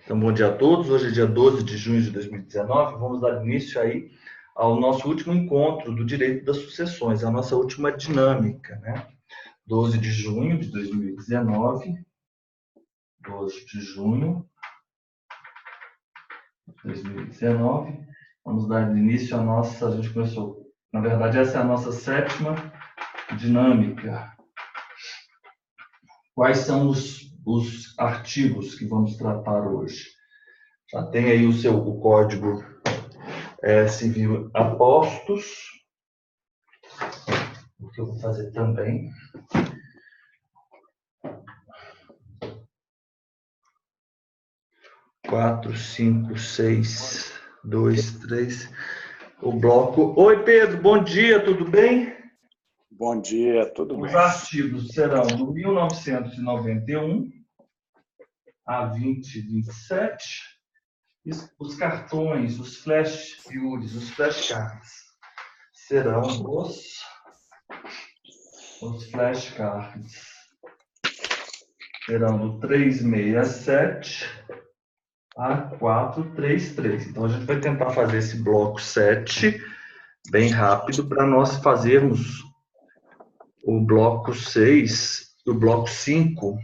Então, bom dia a todos. Hoje é dia 12 de junho de 2019. Vamos dar início aí ao nosso último encontro do direito das sucessões, a nossa última dinâmica, né? 12 de junho de 2019. 12 de junho de 2019. Vamos dar início à nossa... A gente começou... Na verdade, essa é a nossa sétima dinâmica. Quais são os artigos que vamos tratar hoje? Já tem aí o Código Civil apostos, o que eu vou fazer também. Quatro, cinco, seis, dois, três. O bloco. Oi, Pedro, bom dia, tudo bem? Bom dia, tudo bem. Os artigos serão do 1991 a 2027. Os cartões, os flash views, os flashcards serão os flashcards serão do 367 a 433. Então a gente vai tentar fazer esse bloco 7 bem rápido para nós fazermos o bloco 6 e o bloco 5.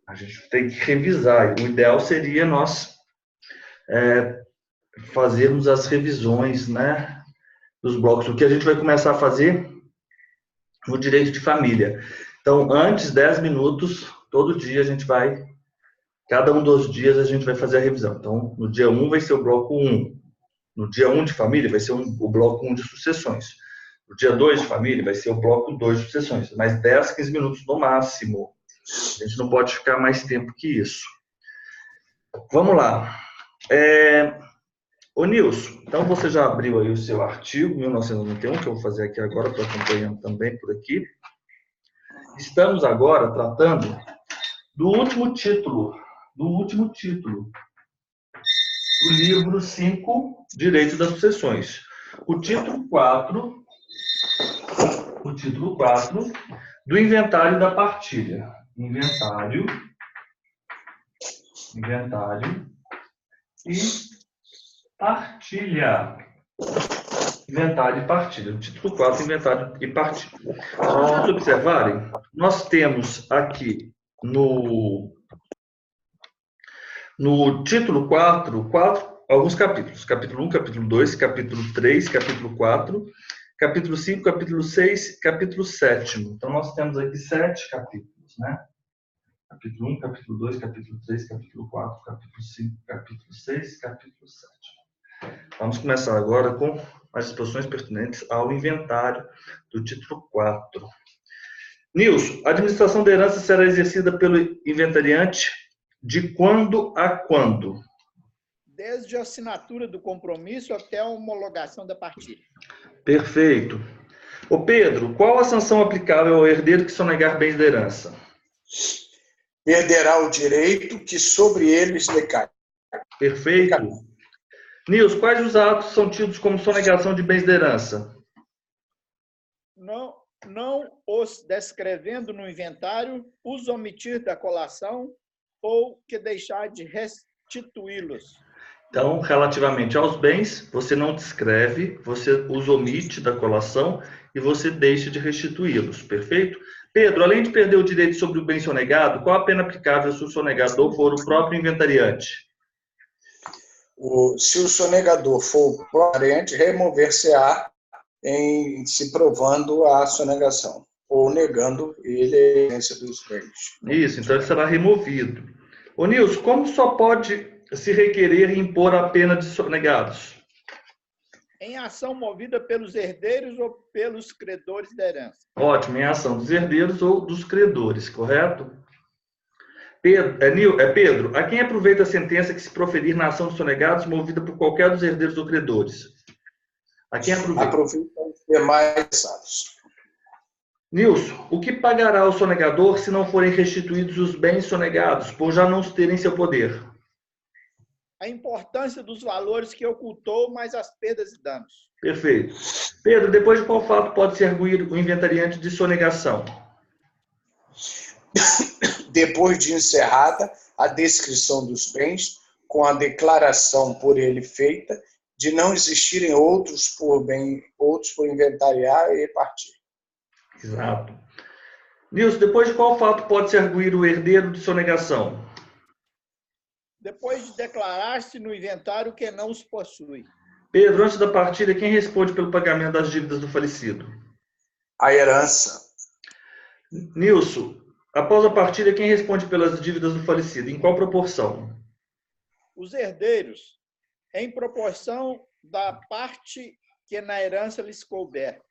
A gente tem que revisar. O ideal seria nós fazermos as revisões, né, dos blocos. O que a gente vai começar a fazer no direito de família. Então, antes, 10 minutos, todo dia a gente vai, cada um dos dias a gente vai fazer a revisão. Então, no dia 1 vai ser o bloco 1. No dia 1 de família vai ser o bloco 1 de sucessões. No dia 2 de família vai ser o bloco 2 de sucessões. Mais 10, 15 minutos no máximo. A gente não pode ficar mais tempo que isso. Vamos lá. Ô Nilson, então você já abriu aí o seu artigo, 1991, que eu vou fazer aqui agora, estou acompanhando também por aqui. Estamos agora tratando do último título do livro 5, Direito das Sucessões. O título 4 do inventário da partilha. Inventário e partilha. Inventário e partilha. O título 4, inventário e partilha. Se vocês observarem, nós temos aqui no título 4, alguns capítulos. Capítulo 1, capítulo 2, capítulo 3, capítulo 4, capítulo 5, capítulo 6, capítulo 7. Então, nós temos aqui 7 capítulos, né? Capítulo 1, capítulo 2, capítulo 3, capítulo 4, capítulo 5, capítulo 6, capítulo 7. Vamos começar agora com as disposições pertinentes ao inventário do título 4. Nilson, a administração da herança será exercida pelo inventariante de quando a quando? Desde a assinatura do compromisso até a homologação da partilha. Perfeito. Ô Pedro, qual a sanção aplicável ao herdeiro que sonegar bens da herança? Perderá o direito que sobre eles decai. Perfeito. Nilson, quais os atos são tidos como sonegação de bens da herança? Não os descrevendo no inventário, os omitir da colação ou que deixar de restituí-los. Então, relativamente aos bens, você não descreve, você os omite da colação e você deixa de restituí-los, perfeito? Pedro, além de perder o direito sobre o bem sonegado, qual a pena aplicável se o sonegador for o próprio inventariante? Se o sonegador for o próprio, remover-se-á em se provando a sonegação ou negando ele a existência dos bens. Isso, então ele será removido. Ô Nilson, como só pode se requerer e impor a pena de sonegados? Em ação movida pelos herdeiros ou pelos credores da herança. Ótimo, em ação dos herdeiros ou dos credores, correto? Pedro, a quem aproveita a sentença que se proferir na ação dos sonegados movida por qualquer dos herdeiros ou credores? A quem aproveita? Aproveita os demais interessados. Nilson, o que pagará o sonegador se não forem restituídos os bens sonegados, por já não os terem em seu poder? A importância dos valores que ocultou, mais as perdas e danos. Perfeito. Pedro, depois de qual fato pode se arguir o inventariante de sonegação? Depois de encerrada a descrição dos bens com a declaração por ele feita de não existirem outros por inventariar e partir. Exato. Nilson, depois de qual fato pode-se arguir o herdeiro de sonegação? Depois de declarar-se no inventário que não os possui. Pedro, antes da partilha, quem responde pelo pagamento das dívidas do falecido? A herança. Nilson, após a partilha, quem responde pelas dívidas do falecido? Em qual proporção? Os herdeiros, em proporção da parte que na herança lhes couber.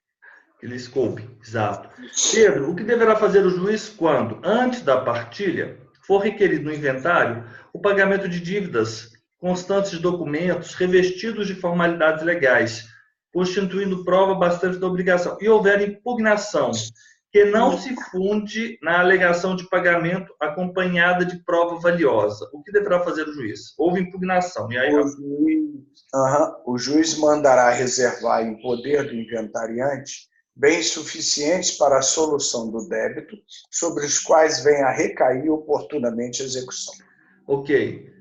Que lhes coube, exato. Pedro, o que deverá fazer o juiz quando, antes da partilha, for requerido no inventário o pagamento de dívidas constantes de documentos revestidos de formalidades legais, constituindo prova bastante da obrigação, e houver impugnação que não se funde na alegação de pagamento acompanhada de prova valiosa? O que deverá fazer o juiz? Houve impugnação. E aí... O juiz mandará reservar em poder do inventariante bens suficientes para a solução do débito, sobre os quais venha a recair oportunamente a execução. Ok.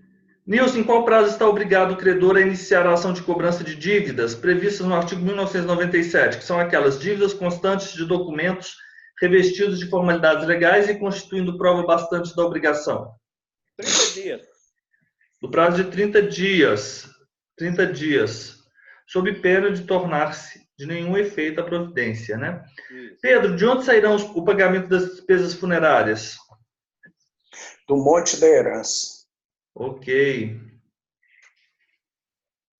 Nilson, em qual prazo está obrigado o credor a iniciar a ação de cobrança de dívidas previstas no artigo 1997, que são aquelas dívidas constantes de documentos revestidos de formalidades legais e constituindo prova bastante da obrigação? 30 dias. No prazo de 30 dias. 30 dias. Sob pena de tornar-se de nenhum efeito a providência, né? Isso. Pedro, de onde sairão o pagamento das despesas funerárias? Do monte da herança. Ok.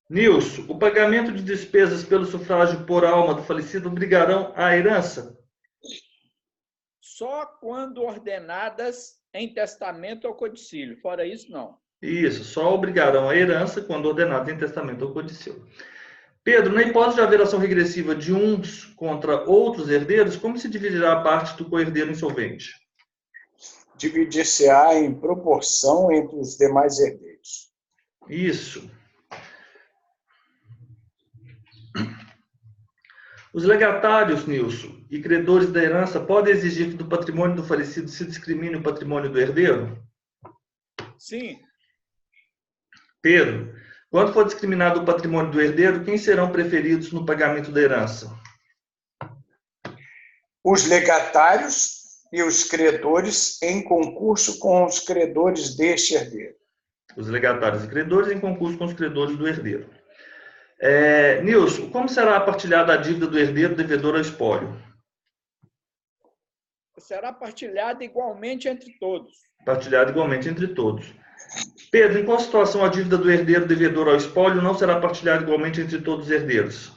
Nilson, o pagamento de despesas pelo sufrágio por alma do falecido obrigarão a herança? Só quando ordenadas em testamento ou codicílio. Fora isso, não. Isso, só obrigarão a herança quando ordenado em testamento ou codicílio. Pedro, na hipótese de haver ação regressiva de uns contra outros herdeiros, como se dividirá a parte do co-herdeiro insolvente? Dividir-se-á em proporção entre os demais herdeiros. Isso. Os legatários, Nilson, e credores da herança podem exigir que do patrimônio do falecido se discrimine o patrimônio do herdeiro? Sim. Pedro, quando for discriminado o patrimônio do herdeiro, quem serão preferidos no pagamento da herança? Os legatários e os credores em concurso com os credores deste herdeiro. Os legatários e credores em concurso com os credores do herdeiro. Nilson, como será partilhada a dívida do herdeiro devedor ao espólio? Será partilhada igualmente entre todos. Partilhada igualmente entre todos. Pedro, em qual situação a dívida do herdeiro devedor ao espólio não será partilhada igualmente entre todos os herdeiros?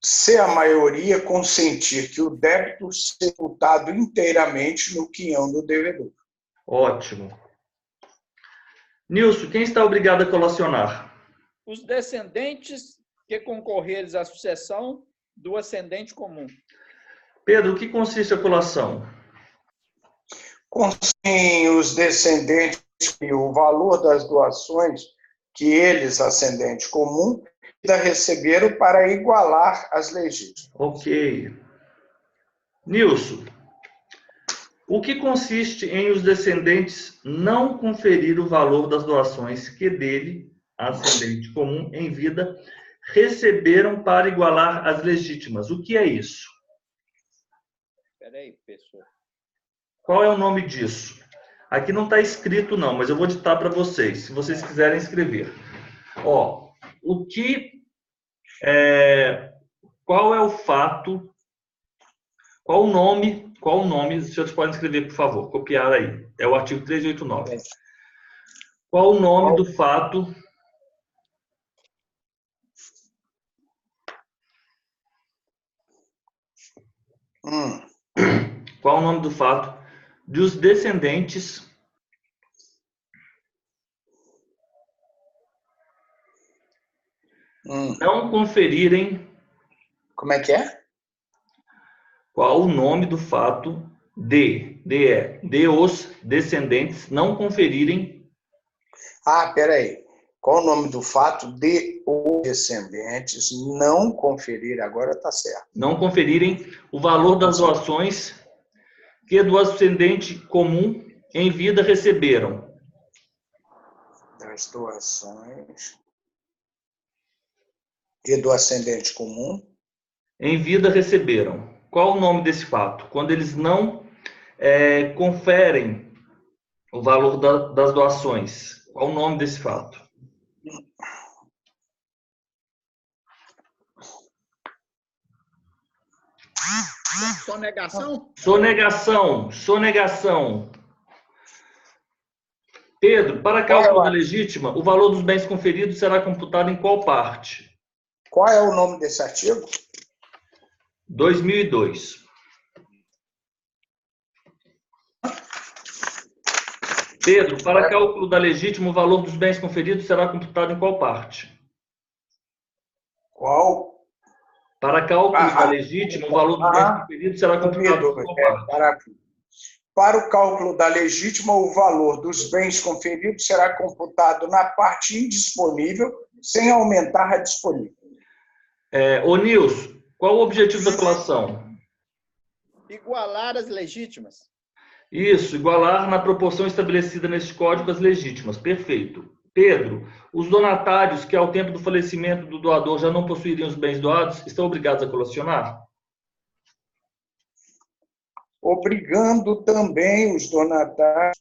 Se a maioria consentir que o débito seja imputado inteiramente no quinhão do devedor. Ótimo. Nilson, quem está obrigado a colacionar? Os descendentes que concorreres à sucessão do ascendente comum. Pedro, o que consiste a colação? Constem os descendentes e o valor das doações que eles, ascendente comum, receberam para igualar as legítimas. Ok. Nilson, o que consiste em os descendentes não conferir o valor das doações que dele, ascendente comum, em vida, receberam para igualar as legítimas? O que é isso? Espera aí, pessoal. Qual é o nome disso? Aqui não está escrito não, mas eu vou ditar para vocês, se vocês quiserem escrever. Ó, qual é o fato, qual o nome, os senhores podem escrever, por favor, copiar aí, é o artigo 389. Qual o nome do fato qual o nome do fato dos descendentes não conferirem... Como é que é? Qual o nome do fato de os descendentes não conferirem... Peraí. Qual o nome do fato de os descendentes não conferir, agora está certo. Não conferirem o valor das doações que do ascendente comum em vida receberam. Das doações e do ascendente comum. Em vida receberam. Qual o nome desse fato? Quando eles não conferem o valor das doações. Qual o nome desse fato? Sonegação? Sonegação. Pedro, para cálculo da legítima, o valor dos bens conferidos será computado em qual parte? Qual é o nome desse artigo? 2002. Pedro, para cálculo da legítima, o valor dos bens conferidos será computado em qual parte? Qual? Para cálculo da legítima, o valor dos bens conferidos será computado em qual parte? Para o cálculo da legítima, o valor dos bens conferidos será computado na parte indisponível, sem aumentar a disponível. Ô Nilson, qual o objetivo da colação? Igualar as legítimas. Isso, igualar na proporção estabelecida neste código as legítimas. Perfeito. Pedro, os donatários que ao tempo do falecimento do doador já não possuiriam os bens doados, estão obrigados a colacionar? Obrigando também os donatários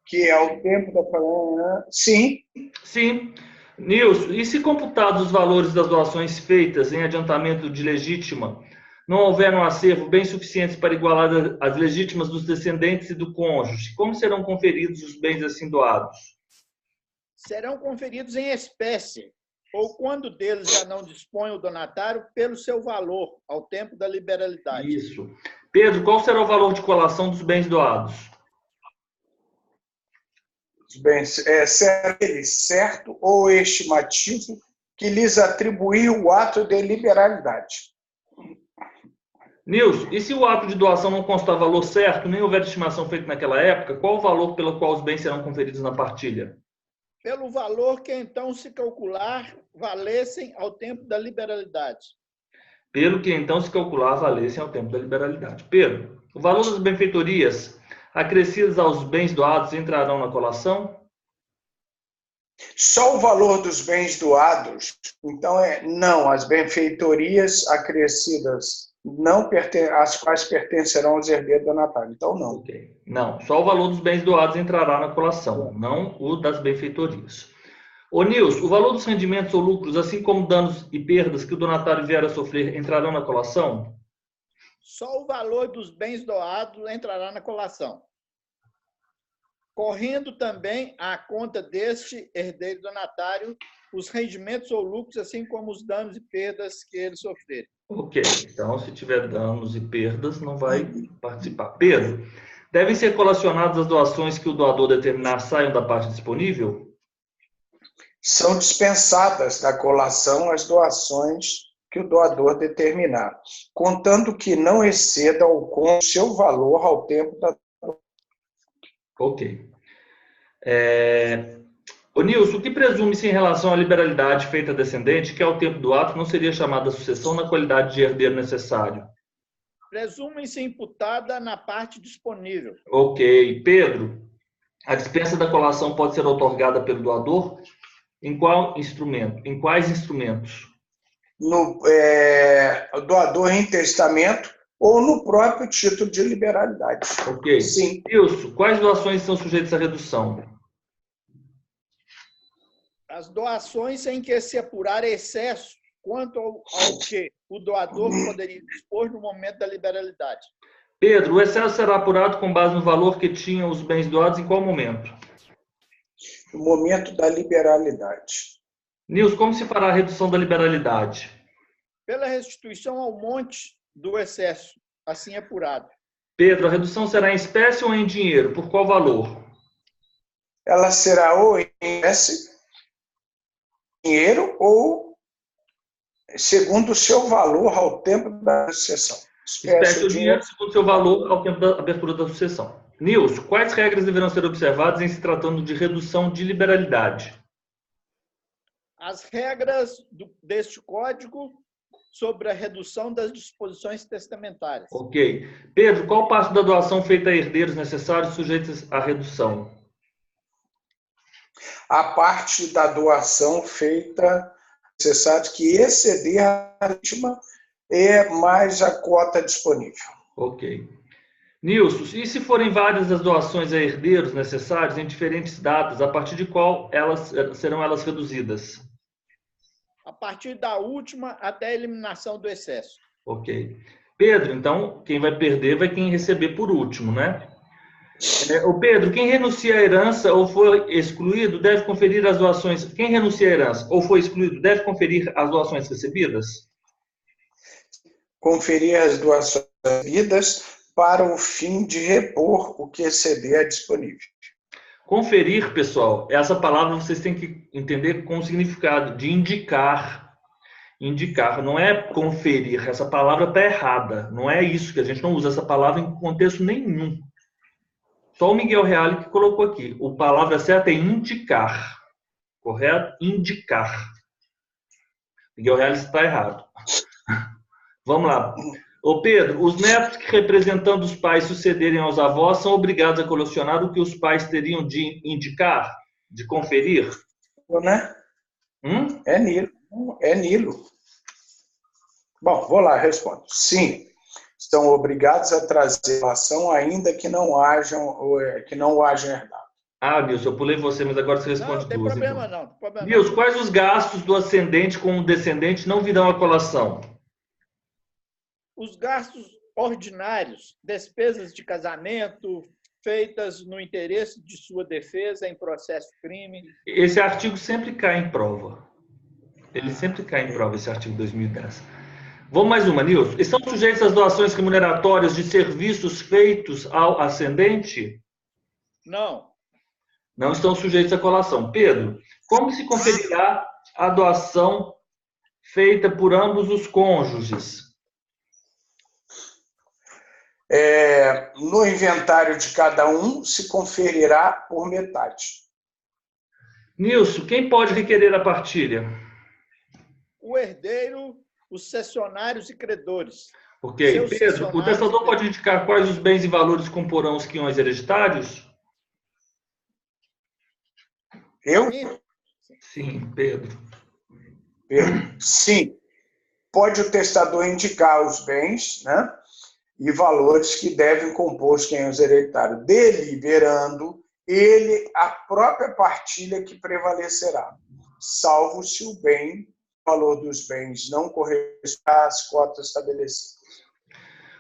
que ao tempo da... Sim. Sim. Nilson, e se computados os valores das doações feitas em adiantamento de legítima, não houver no acervo bens suficientes para igualar as legítimas dos descendentes e do cônjuge, como serão conferidos os bens assim doados? Serão conferidos em espécie, ou quando deles já não dispõe o donatário, pelo seu valor, ao tempo da liberalidade. Isso. Pedro, qual será o valor de colação dos bens doados? Os bens, será ele certo ou estimativo que lhes atribuir o ato de liberalidade. Nilson, e se o ato de doação não constar valor certo, nem houver estimação feita naquela época, qual o valor pelo qual os bens serão conferidos na partilha? Pelo valor que então se calcular valessem ao tempo da liberalidade. Pelo que então se calcular valessem ao tempo da liberalidade. Pedro, o valor das benfeitorias acrescidas aos bens doados entrarão na colação? Só o valor dos bens doados, então não, as benfeitorias acrescidas não às quais pertencerão aos herdeiros donatários. Então, não. Okay. Não, só o valor dos bens doados entrará na colação, não o das benfeitorias. Ô Nilson, o valor dos rendimentos ou lucros, assim como danos e perdas que o donatário vier a sofrer, entrarão na colação? Só o valor dos bens doados entrará na colação, correndo também à conta deste herdeiro donatário os rendimentos ou lucros, assim como os danos e perdas que ele sofrer. Ok, então se tiver danos e perdas, não vai participar. Pedro, devem ser colacionadas as doações que o doador determinar saiam da parte disponível? São dispensadas da colação as doações que o doador determinar, contando que não exceda o seu valor ao tempo da... Ok. Ô Nilson, o que presume-se em relação à liberalidade feita a descendente que ao tempo do ato não seria chamada sucessão na qualidade de herdeiro necessário? Presume-se imputada na parte disponível. Ok. Pedro, a dispensa da colação pode ser outorgada pelo doador? Em qual instrumento? Em quais instrumentos? No doador em testamento ou no próprio título de liberalidade. Ok. Sim. Nilson, quais doações são sujeitas à redução? As doações em que se apurar excesso quanto ao que o doador poderia dispor no momento da liberalidade. Pedro, o excesso será apurado com base no valor que tinham os bens doados em qual momento? No momento da liberalidade. Nilson, como se fará a redução da liberalidade? Pela restituição ao monte do excesso, assim apurado. Pedro, a redução será em espécie ou em dinheiro? Por qual valor? Ela será ou em espécie, dinheiro, ou segundo o seu valor ao tempo da sucessão. Espécie ou dinheiro, segundo o seu valor ao tempo da abertura da sucessão. Nilson, quais regras deverão ser observadas em se tratando de redução de liberalidade? As regras deste código sobre a redução das disposições testamentárias. Ok. Pedro, qual parte da doação feita a herdeiros necessários sujeitos à redução? A parte da doação feita necessário que exceder a última é mais a cota disponível. Ok. Nilson, e se forem várias as doações a herdeiros necessários em diferentes datas, a partir de qual serão elas reduzidas? A partir da última até a eliminação do excesso. Ok. Pedro, então, quem vai perder vai quem receber por último, né? O Pedro, quem renuncia à herança ou foi excluído deve conferir as doações. Quem renuncia à herança ou foi excluído deve conferir as doações recebidas? Conferir as doações recebidas para o fim de repor o que exceder é disponível. Conferir, pessoal, essa palavra vocês têm que entender com o significado de indicar. Indicar, não é conferir. Essa palavra está errada. Não é isso, que a gente não usa essa palavra em contexto nenhum. Só o Miguel Reale que colocou aqui. A palavra certa é indicar. Correto? Indicar. Miguel Reale está errado. Vamos lá. Ô Pedro, os netos que representando os pais sucederem aos avós são obrigados a colecionar o que os pais teriam de indicar, de conferir? Né? É Nilo. É Nilo. Bom, vou lá, respondo. Sim, estão obrigados a trazer relação ainda que não hajam herdado. Ah, Nilson, eu pulei você, mas agora você responde Não tem duas. problema Então. não. Tem problema Nilson, não. quais os gastos do ascendente com o descendente não virão à colação? Os gastos ordinários, despesas de casamento, feitas no interesse de sua defesa em processo crime. Esse artigo sempre cai em prova. Ele sempre cai em prova, esse artigo 2010. Vamos mais uma, Nilson. Estão sujeitos às doações remuneratórias de serviços feitos ao ascendente? Não. Não estão sujeitos à colação. Pedro, como se conferirá a doação feita por ambos os cônjuges? No inventário de cada um se conferirá por metade. Nilson, quem pode requerer a partilha? O herdeiro, os cessionários e credores. Ok. Pedro, o testador pode indicar quais os bens e valores comporão os quiões hereditários? Eu? Sim, Pedro. Sim. Pode o testador indicar os bens, né, e valores que devem compor os quiões hereditários, deliberando ele a própria partilha que prevalecerá, salvo se o valor dos bens não corresponde às cotas estabelecidas.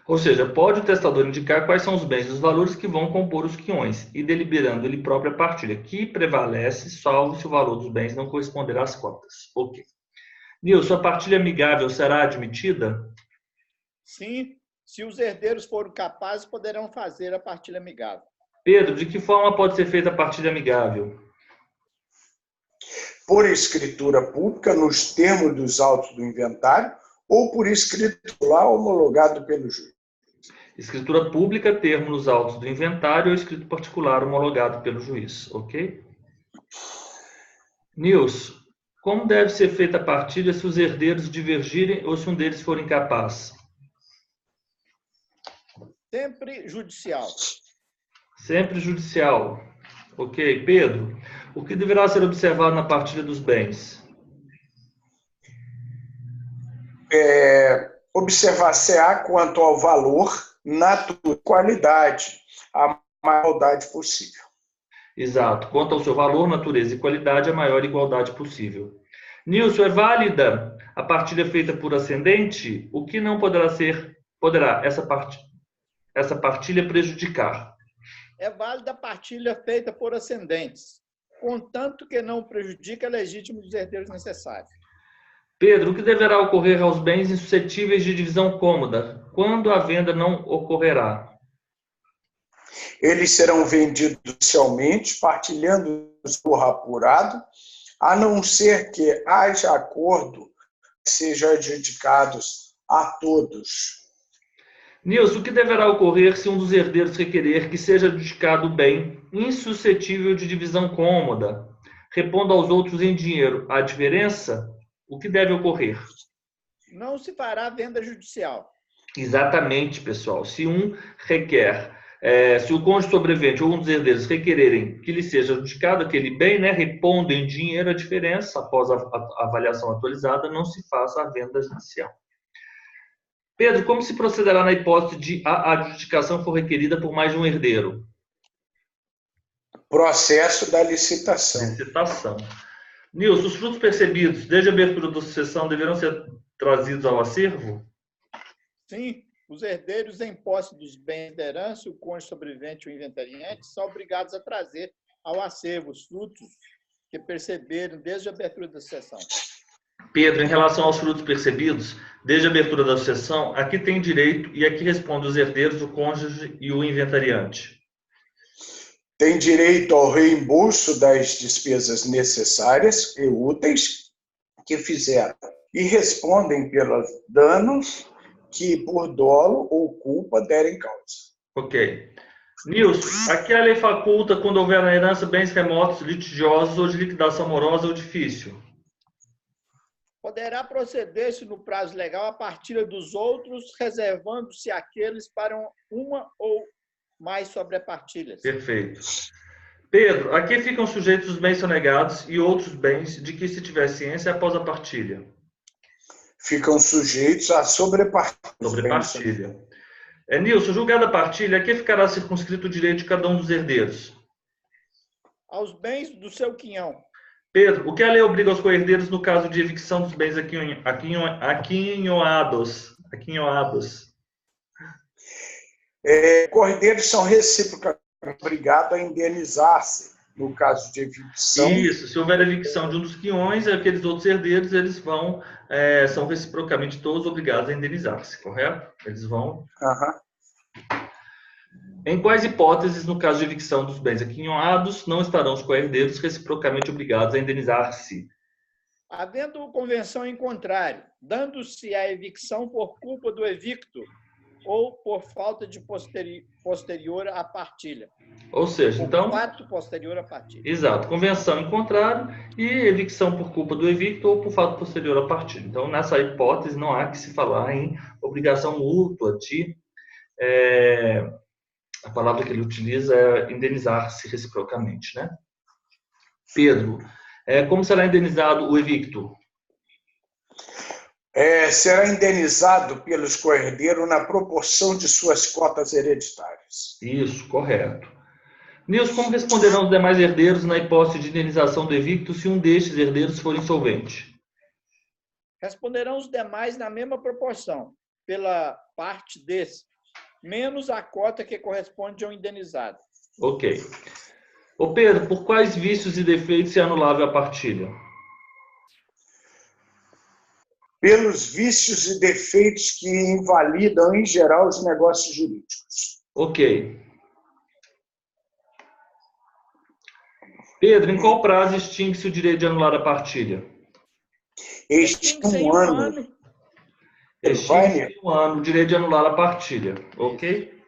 Ou seja, pode o testador indicar quais são os bens e os valores que vão compor os quiões, e deliberando ele própria a partilha, que prevalece, salvo se o valor dos bens não corresponder às cotas. Ok. Nilson, a partilha amigável será admitida? Sim, se os herdeiros forem capazes, poderão fazer a partilha amigável. Pedro, de que forma pode ser feita a partilha amigável? Por escritura pública, nos termos dos autos do inventário, ou por escrito lá homologado pelo juiz. Escritura pública, termo nos autos do inventário ou escrito particular homologado pelo juiz, ok? Nilson, como deve ser feita a partilha se os herdeiros divergirem ou se um deles for incapaz? Sempre judicial. Sempre judicial. Ok. Pedro, o que deverá ser observado na partilha dos bens? Observar-se-á quanto ao valor, natureza, qualidade, a maior igualdade possível. Exato. Quanto ao seu valor, natureza e qualidade, a maior igualdade possível. Nilson, é válida a partilha feita por ascendente? O que não poderá essa partilha prejudicar? É válida a partilha feita por ascendentes, contanto que não prejudique a legítima dos herdeiros necessários. Pedro, o que deverá ocorrer aos bens insuscetíveis de divisão cômoda, quando a venda não ocorrerá? Eles serão vendidos judicialmente, partilhando-os por apurado, a não ser que haja acordo que sejam adjudicados a todos. Nilson, o que deverá ocorrer se um dos herdeiros requerer que seja adjudicado o bem insuscetível de divisão cômoda, repondo aos outros em dinheiro a diferença? O que deve ocorrer? Não se fará venda judicial. Exatamente, pessoal. Se um requer, se o cônjuge sobrevivente ou um dos herdeiros requererem que lhe seja adjudicado aquele bem, né, repondo em dinheiro a diferença após a avaliação atualizada, não se faça a venda judicial. Pedro, como se procederá na hipótese de a adjudicação for requerida por mais de um herdeiro? Processo da licitação. Licitação. Nilson, os frutos percebidos desde a abertura da sucessão deverão ser trazidos ao acervo? Sim, os herdeiros em posse dos bens da herança, o cônjuge sobrevivente e o inventariante, são obrigados a trazer ao acervo os frutos que perceberam desde a abertura da sucessão. Pedro, em relação aos frutos percebidos, desde a abertura da sucessão, a que tem direito e a que respondem os herdeiros, o cônjuge e o inventariante? Tem direito ao reembolso das despesas necessárias e úteis que fizeram e respondem pelos danos que por dolo ou culpa derem causa. Ok. Nilson, aqui a lei faculta quando houver na herança bens remotos, litigiosos ou de liquidação morosa ou difícil? Poderá proceder-se no prazo legal a partilha dos outros, reservando-se aqueles para uma ou mais sobrepartilhas. Perfeito. Pedro, aqui ficam sujeitos os bens sonegados e outros bens de que se tiver ciência após a partilha. Ficam sujeitos à sobrepartilha. Sobrepartilha. Nilson, julgada a partilha, a que ficará circunscrito o direito de cada um dos herdeiros? Aos bens do seu quinhão. Pedro, o que a lei obriga aos co-herdeiros no caso de evicção dos bens aquinhoados? Cordeiros são reciprocamente obrigados a indenizar-se no caso de evicção. Isso, se houver evicção de um dos quinhões, aqueles outros herdeiros, eles vão, são reciprocamente todos obrigados a indenizar-se, correto? Eles vão... Em quais hipóteses, no caso de evicção dos bens aquinhoados, não estarão os co-herdeiros reciprocamente obrigados a indenizar-se? Havendo convenção em contrário, dando-se a evicção por culpa do evicto ou por falta de posterior à partilha. Ou seja, então... fato posterior à partilha. Exato, convenção em contrário e evicção por culpa do evicto ou por fato posterior à partilha. Então, nessa hipótese, não há que se falar em obrigação mútua de... a palavra que ele utiliza é indenizar-se reciprocamente, né? Pedro, como será indenizado o evicto? Será indenizado pelos co-herdeiros na proporção de suas cotas hereditárias. Isso, correto. Nilson, como responderão os demais herdeiros na hipótese de indenização do evicto se um destes herdeiros for insolvente? Responderão os demais na mesma proporção, pela parte desse, menos a cota que corresponde ao indenizado. Ok. Ô Pedro, por quais vícios e defeitos é anulável a partilha? Pelos vícios e defeitos que invalidam, em geral, os negócios jurídicos. Ok. Pedro, em qual prazo extingue-se o direito de anular a partilha? Extingue-se em um ano. Extingue-se em um ano o direito de anular a partilha. Ok?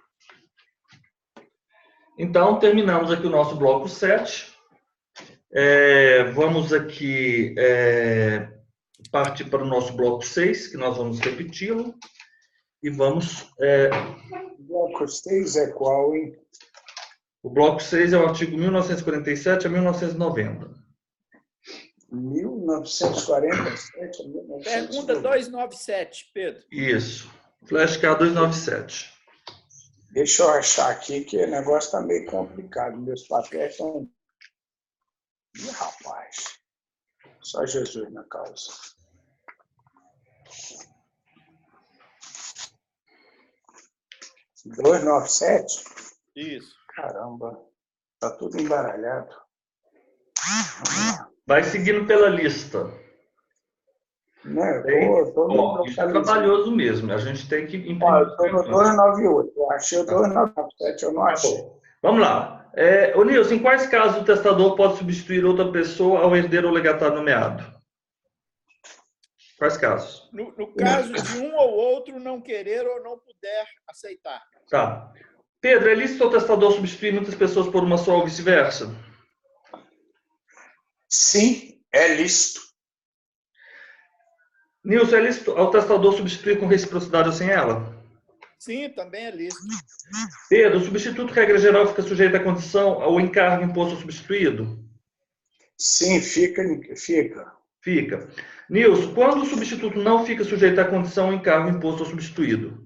Então, terminamos aqui o nosso bloco 7. Vamos aqui partir para o nosso bloco 6, que nós vamos repeti-lo. E vamos... O bloco 6 é qual, hein? O bloco 6 é o artigo 1947 a 1990. 1947 a 1990. Pergunta 297, Pedro. Isso. Flashcard 297. Deixa eu achar aqui que o negócio está meio complicado. Meus papéis estão... Ih, rapaz. Só Jesus na causa. (297) 297? Isso. Caramba. Tá tudo embaralhado. Vai seguindo pela lista. Não, eu tô Isso é trabalhoso mesmo. A gente tem que imprimir. Eu estou no 298. Eu achei o 297, eu não achei. Vamos lá. Ô Nilson, em quais casos o testador pode substituir outra pessoa ao herdeiro ou legatário nomeado? Quais casos? No caso de um ou outro não querer ou não puder aceitar. Tá. Pedro, é lícito o testador substituir muitas pessoas por uma só ou vice-versa? Sim, é lícito. Nilson, é lícito ao testador substituir com reciprocidade ou sem ela? Sim, também é lícito. Pedro, o substituto, regra geral, fica sujeito à condição ao encargo imposto ao substituído? Sim, fica. Fica. Nilson, quando o substituto não fica sujeito à condição ao encargo imposto ao substituído?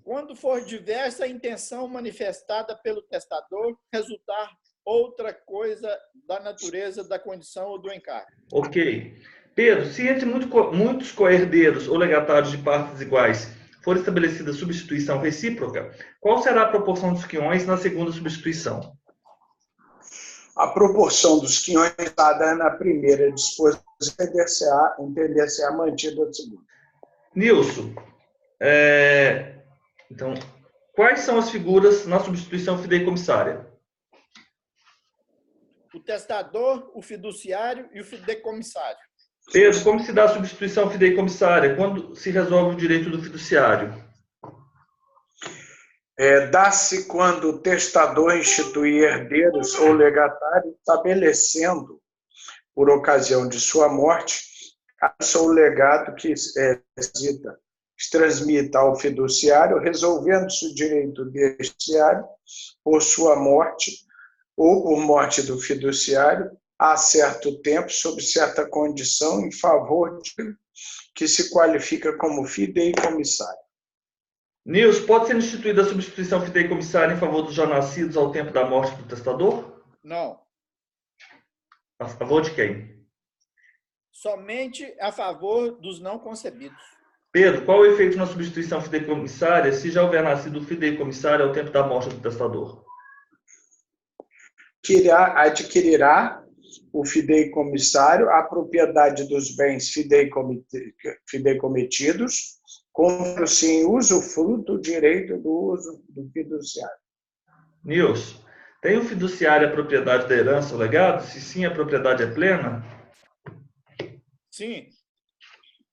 Quando for diversa a intenção manifestada pelo testador resultar outra coisa da natureza da condição ou do encargo. Ok. Pedro, se entre muitos coerdeiros ou legatários de partes iguais for estabelecida substituição recíproca, qual será a proporção dos quiões na segunda substituição? A proporção dos quinhões dada na primeira disposição entender-se-á mantida na segunda. Nilson, então, quais são as figuras na substituição fideicomissária? O testador, o fiduciário e o fideicomissário. Pedro, como se dá a substituição fideicomissária? Quando se resolve o direito do fiduciário? Dá-se quando o testador instituir herdeiros ou legatários, estabelecendo, por ocasião de sua morte, o legado que transmita ao fiduciário, resolvendo-se o direito do fiduciário por sua morte ou por morte do fiduciário, há certo tempo, sob certa condição, em favor de que se qualifica como fideicomissário. Nilson, pode ser instituída a substituição fideicomissária em favor dos já nascidos ao tempo da morte do testador? Não. A favor de quem? Somente a favor dos não concebidos. Pedro, qual o efeito na substituição fideicomissária se já houver nascido o fideicomissário ao tempo da morte do testador? Adquirirá o fideicomissário a propriedade dos bens fideicometidos, como-se em usufruto o direito do uso do fiduciário. Nilson, tem o fiduciário a propriedade da herança ou legado? Se sim, a propriedade é plena? Sim,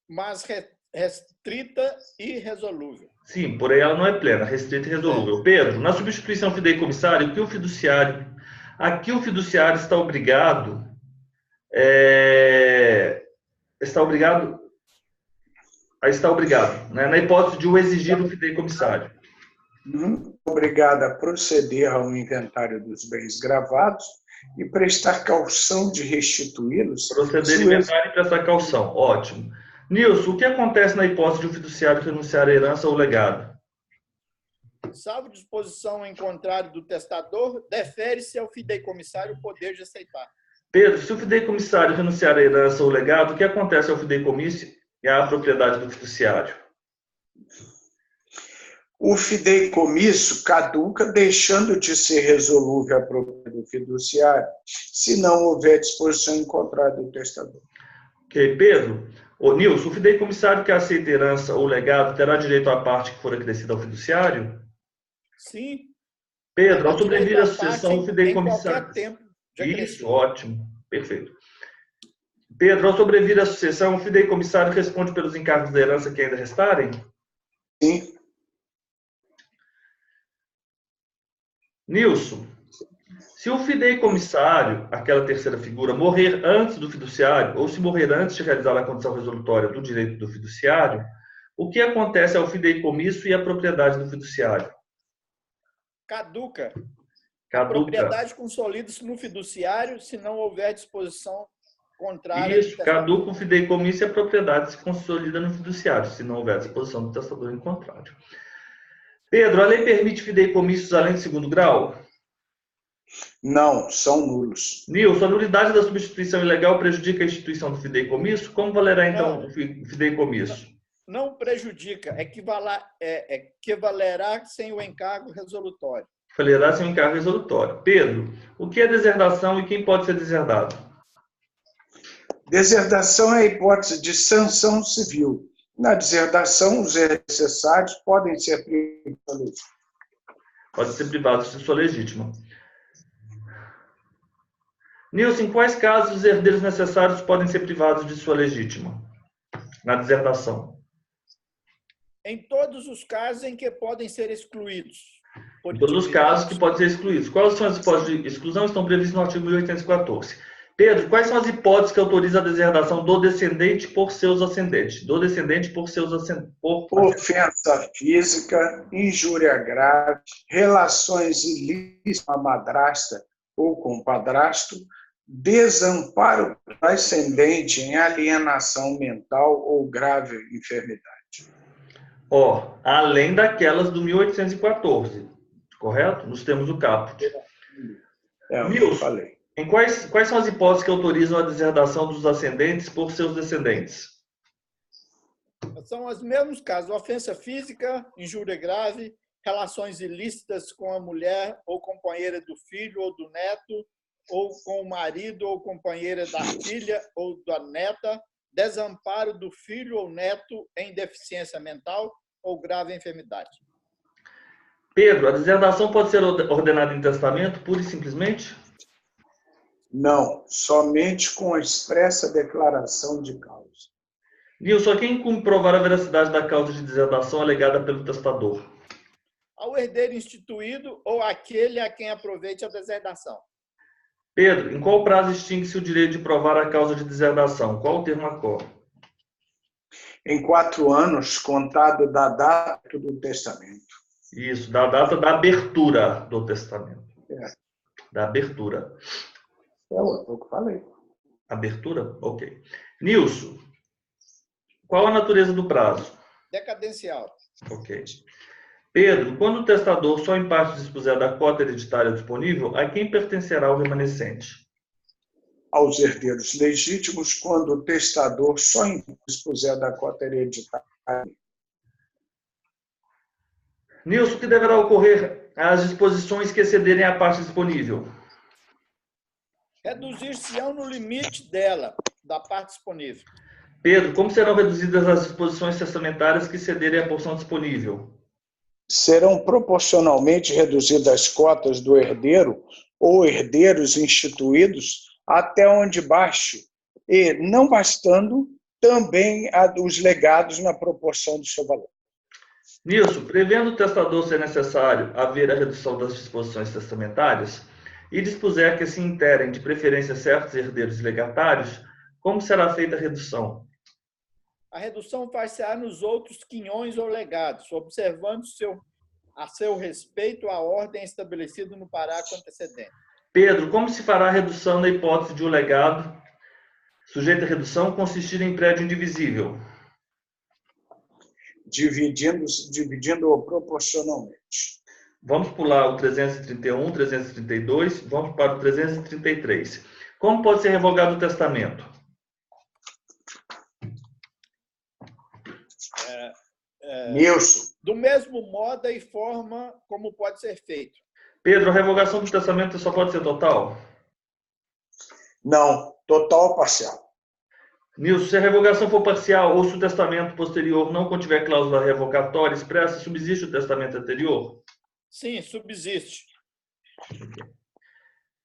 mas restrita e resolúvel. Sim, porém ela não é plena, restrita e resolúvel. Pedro, na substituição fideicomissária, aqui o fiduciário está obrigado né, na hipótese de o exigir o fideicomissário. Obrigado a proceder ao inventário dos bens gravados e prestar caução de restituí-los. Proceder ao inventário e prestar caução. Ótimo. Nilson, o que acontece na hipótese de o fiduciário renunciar à herança ou legado? Salvo disposição em contrário do testador, defere-se ao fideicomissário o poder de aceitar. Pedro, se o fideicomissário renunciar à herança ou legado, o que acontece ao fideicomisso e à propriedade do fiduciário? O fideicomisso caduca, deixando de ser resolúvel a propriedade do fiduciário, se não houver disposição em contrário do testador. Ok, Pedro. Nilson, o fideicomissário que aceita herança ou legado terá direito à parte que for acrescida ao fiduciário? Sim. Pedro, ao sobrevir à sucessão, o fideicomissário... Em qualquer tempo. Isso, ótimo. Perfeito. Pedro, ao sobrevir à sucessão, o fideicomissário responde pelos encargos da herança que ainda restarem? Sim. Nilson, se o fideicomissário, aquela terceira figura, morrer antes do fiduciário, ou se morrer antes de realizar a condição resolutória do direito do fiduciário, o que acontece ao fideicomisso e à propriedade do fiduciário? Caduca. A propriedade consolida-se no fiduciário se não houver disposição contrária. Isso, caduca o fideicomisso e a propriedade se consolida no fiduciário, se não houver disposição do testador em contrário. Pedro, a lei permite fideicomissos além de segundo grau? Não, são nulos. Nilson, a nulidade da substituição ilegal prejudica a instituição do fideicomisso? Como valerá, então, o fideicomisso? Não prejudica, equivalerá sem o encargo resolutório. Valerá sem o encargo resolutório. Pedro, o que é deserdação e quem pode ser deserdado? Deserdação é a hipótese de sanção civil. Na deserdação, os necessários podem ser privados. Pode ser privados de sua legítima. Nilson, em quais casos os herdeiros necessários podem ser privados de sua legítima? Na deserdação. Em todos os casos em que podem ser excluídos. Em todos os casos que podem ser excluídos. Quais são as hipóteses de exclusão? Estão previstas no artigo 1814. Pedro, quais são as hipóteses que autorizam a deserdação do descendente por seus ascendentes? Do descendente por seus ascendentes. Ofensa física, injúria grave, relações ilícitas com a madrasta ou com o padrasto, desamparo ascendente em alienação mental ou grave enfermidade. Além daquelas do 1814, correto? Nos termos do caput. Eu falei. Em quais são as hipóteses que autorizam a deserdação dos ascendentes por seus descendentes? São os mesmos casos: ofensa física, injúria grave, relações ilícitas com a mulher ou companheira do filho ou do neto, ou com o marido ou companheira da filha ou da neta, desamparo do filho ou neto em deficiência mental ou grave enfermidade. Pedro, a deserdação pode ser ordenada em testamento, pura e simplesmente? Não, somente com expressa declaração de causa. Nilson, quem incumbe provar a veracidade da causa de deserdação alegada pelo testador? Ao herdeiro instituído ou aquele a quem aproveite a deserdação. Pedro, em qual prazo extingue-se o direito de provar a causa de deserdação? Qual o termo acorre? Em 4 anos, contado da data do testamento. Isso, da data da abertura do testamento. Da abertura. É o que eu falei. Abertura? Ok. Nilson, qual a natureza do prazo? Decadencial. Ok. Pedro, quando o testador só em parte dispuser da cota hereditária disponível, a quem pertencerá o remanescente? Aos herdeiros legítimos, quando o testador só em parte dispuser da cota hereditária. Nilson, o que deverá ocorrer às disposições que excederem a parte disponível? Reduzir-se-ão no limite dela, da parte disponível. Pedro, como serão reduzidas as disposições testamentárias que excederem a porção disponível? Serão proporcionalmente reduzidas as cotas do herdeiro ou herdeiros instituídos até onde baste, e, não bastando, também os legados na proporção do seu valor. Nilson, prevendo o testador ser necessário haver a redução das disposições testamentárias e dispuser que se interem de preferência certos herdeiros legatários, como será feita a redução? A redução far-se-á nos outros quinhões ou legados, observando a seu respeito a ordem estabelecida no parágrafo antecedente. Pedro, como se fará a redução na hipótese de um legado sujeito à redução consistir em prédio indivisível? Dividindo-o proporcionalmente. Vamos pular o 331, 332, vamos para o 333. Como pode ser revogado o testamento? Nilson. Do mesmo modo e forma como pode ser feito. Pedro, a revogação do testamento só pode ser total? Não, total ou parcial. Nilson, se a revogação for parcial ou se o testamento posterior não contiver cláusula revogatória expressa, subsiste o testamento anterior? Sim, subsiste.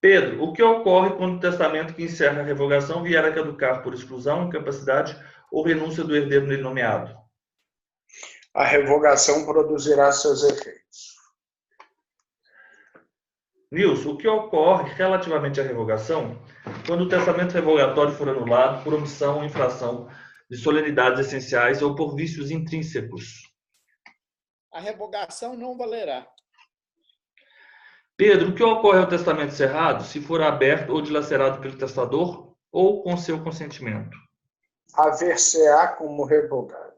Pedro, o que ocorre quando o testamento que encerra a revogação vier a caducar por exclusão, incapacidade ou renúncia do herdeiro nele nomeado? A revogação produzirá seus efeitos. Nilson, o que ocorre relativamente à revogação quando o testamento revogatório for anulado por omissão ou infração de solenidades essenciais ou por vícios intrínsecos? A revogação não valerá. Pedro, o que ocorre ao testamento cerrado se for aberto ou dilacerado pelo testador ou com seu consentimento? Haver-se-á como revogado.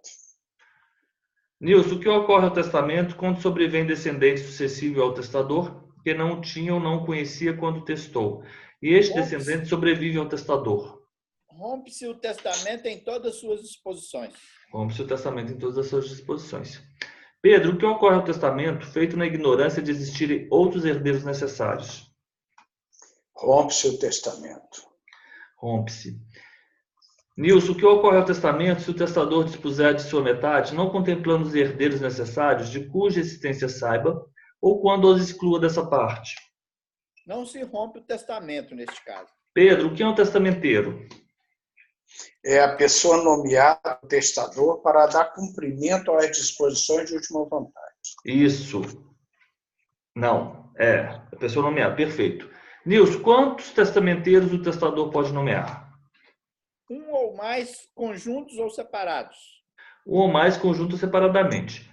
Nilson, o que ocorre ao testamento quando sobrevém descendente sucessível ao testador que não o tinha ou não conhecia quando testou, e este descendente sobrevive ao testador? Rompe-se o testamento em todas as suas disposições. Rompe-se o testamento em todas as suas disposições. Pedro, o que ocorre ao testamento feito na ignorância de existirem outros herdeiros necessários? Rompe-se o testamento. Rompe-se. Nilson, o que ocorre ao testamento se o testador dispuser de sua metade, não contemplando os herdeiros necessários de cuja existência saiba, ou quando os exclua dessa parte? Não se rompe o testamento neste caso. Pedro, o que é um testamenteiro? É a pessoa nomeada testador para dar cumprimento às disposições de última vontade. Isso. Não, a pessoa nomeada, perfeito. Nilson, quantos testamenteiros o testador pode nomear? Um ou mais, conjuntos ou separados. Um ou mais, conjuntos separadamente.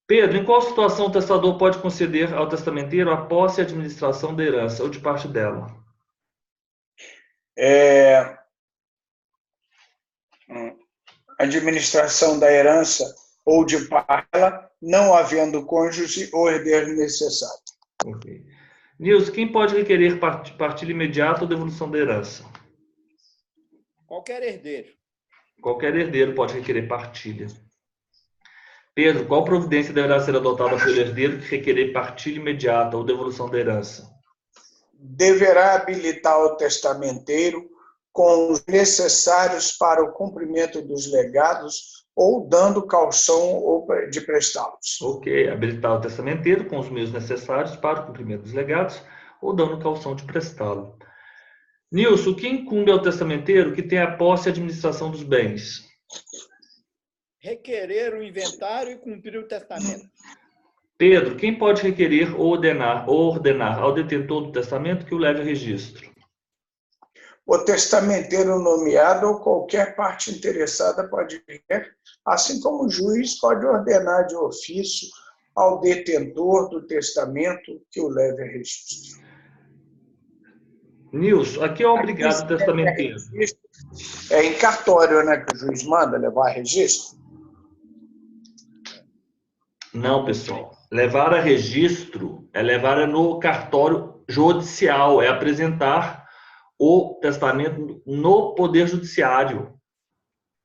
Pedro, em qual situação o testador pode conceder ao testamenteiro a posse e administração da herança ou de parte dela? Administração da herança ou de parte dela, não havendo cônjuge ou herdeiro necessário. Ok. Nilson, quem pode requerer partilha imediata ou devolução da herança? Qualquer herdeiro. Qualquer herdeiro pode requerer partilha. Pedro, qual providência deverá ser adotada pelo herdeiro que requerer partilha imediata ou devolução da herança? Deverá habilitar o testamenteiro com os necessários para o cumprimento dos legados ou dando calção ou de prestá-los. Ok, habilitar o testamenteiro com os meios necessários para o cumprimento dos legados ou dando calção de prestá-lo. Nilson, o que incumbe ao testamenteiro que tem a posse e administração dos bens? Requerer o inventário e cumprir o testamento. Pedro, quem pode requerer ou ordenar ao detentor do testamento que o leve a registro? O testamenteiro nomeado ou qualquer parte interessada pode requerer, assim como o juiz pode ordenar de ofício ao detentor do testamento que o leve a registro. Nilson, aqui é obrigado o testamenteiro. É em cartório, né, que o juiz manda levar a registro? Não, pessoal. Levar a registro é levar no cartório judicial, é apresentar o testamento no Poder Judiciário.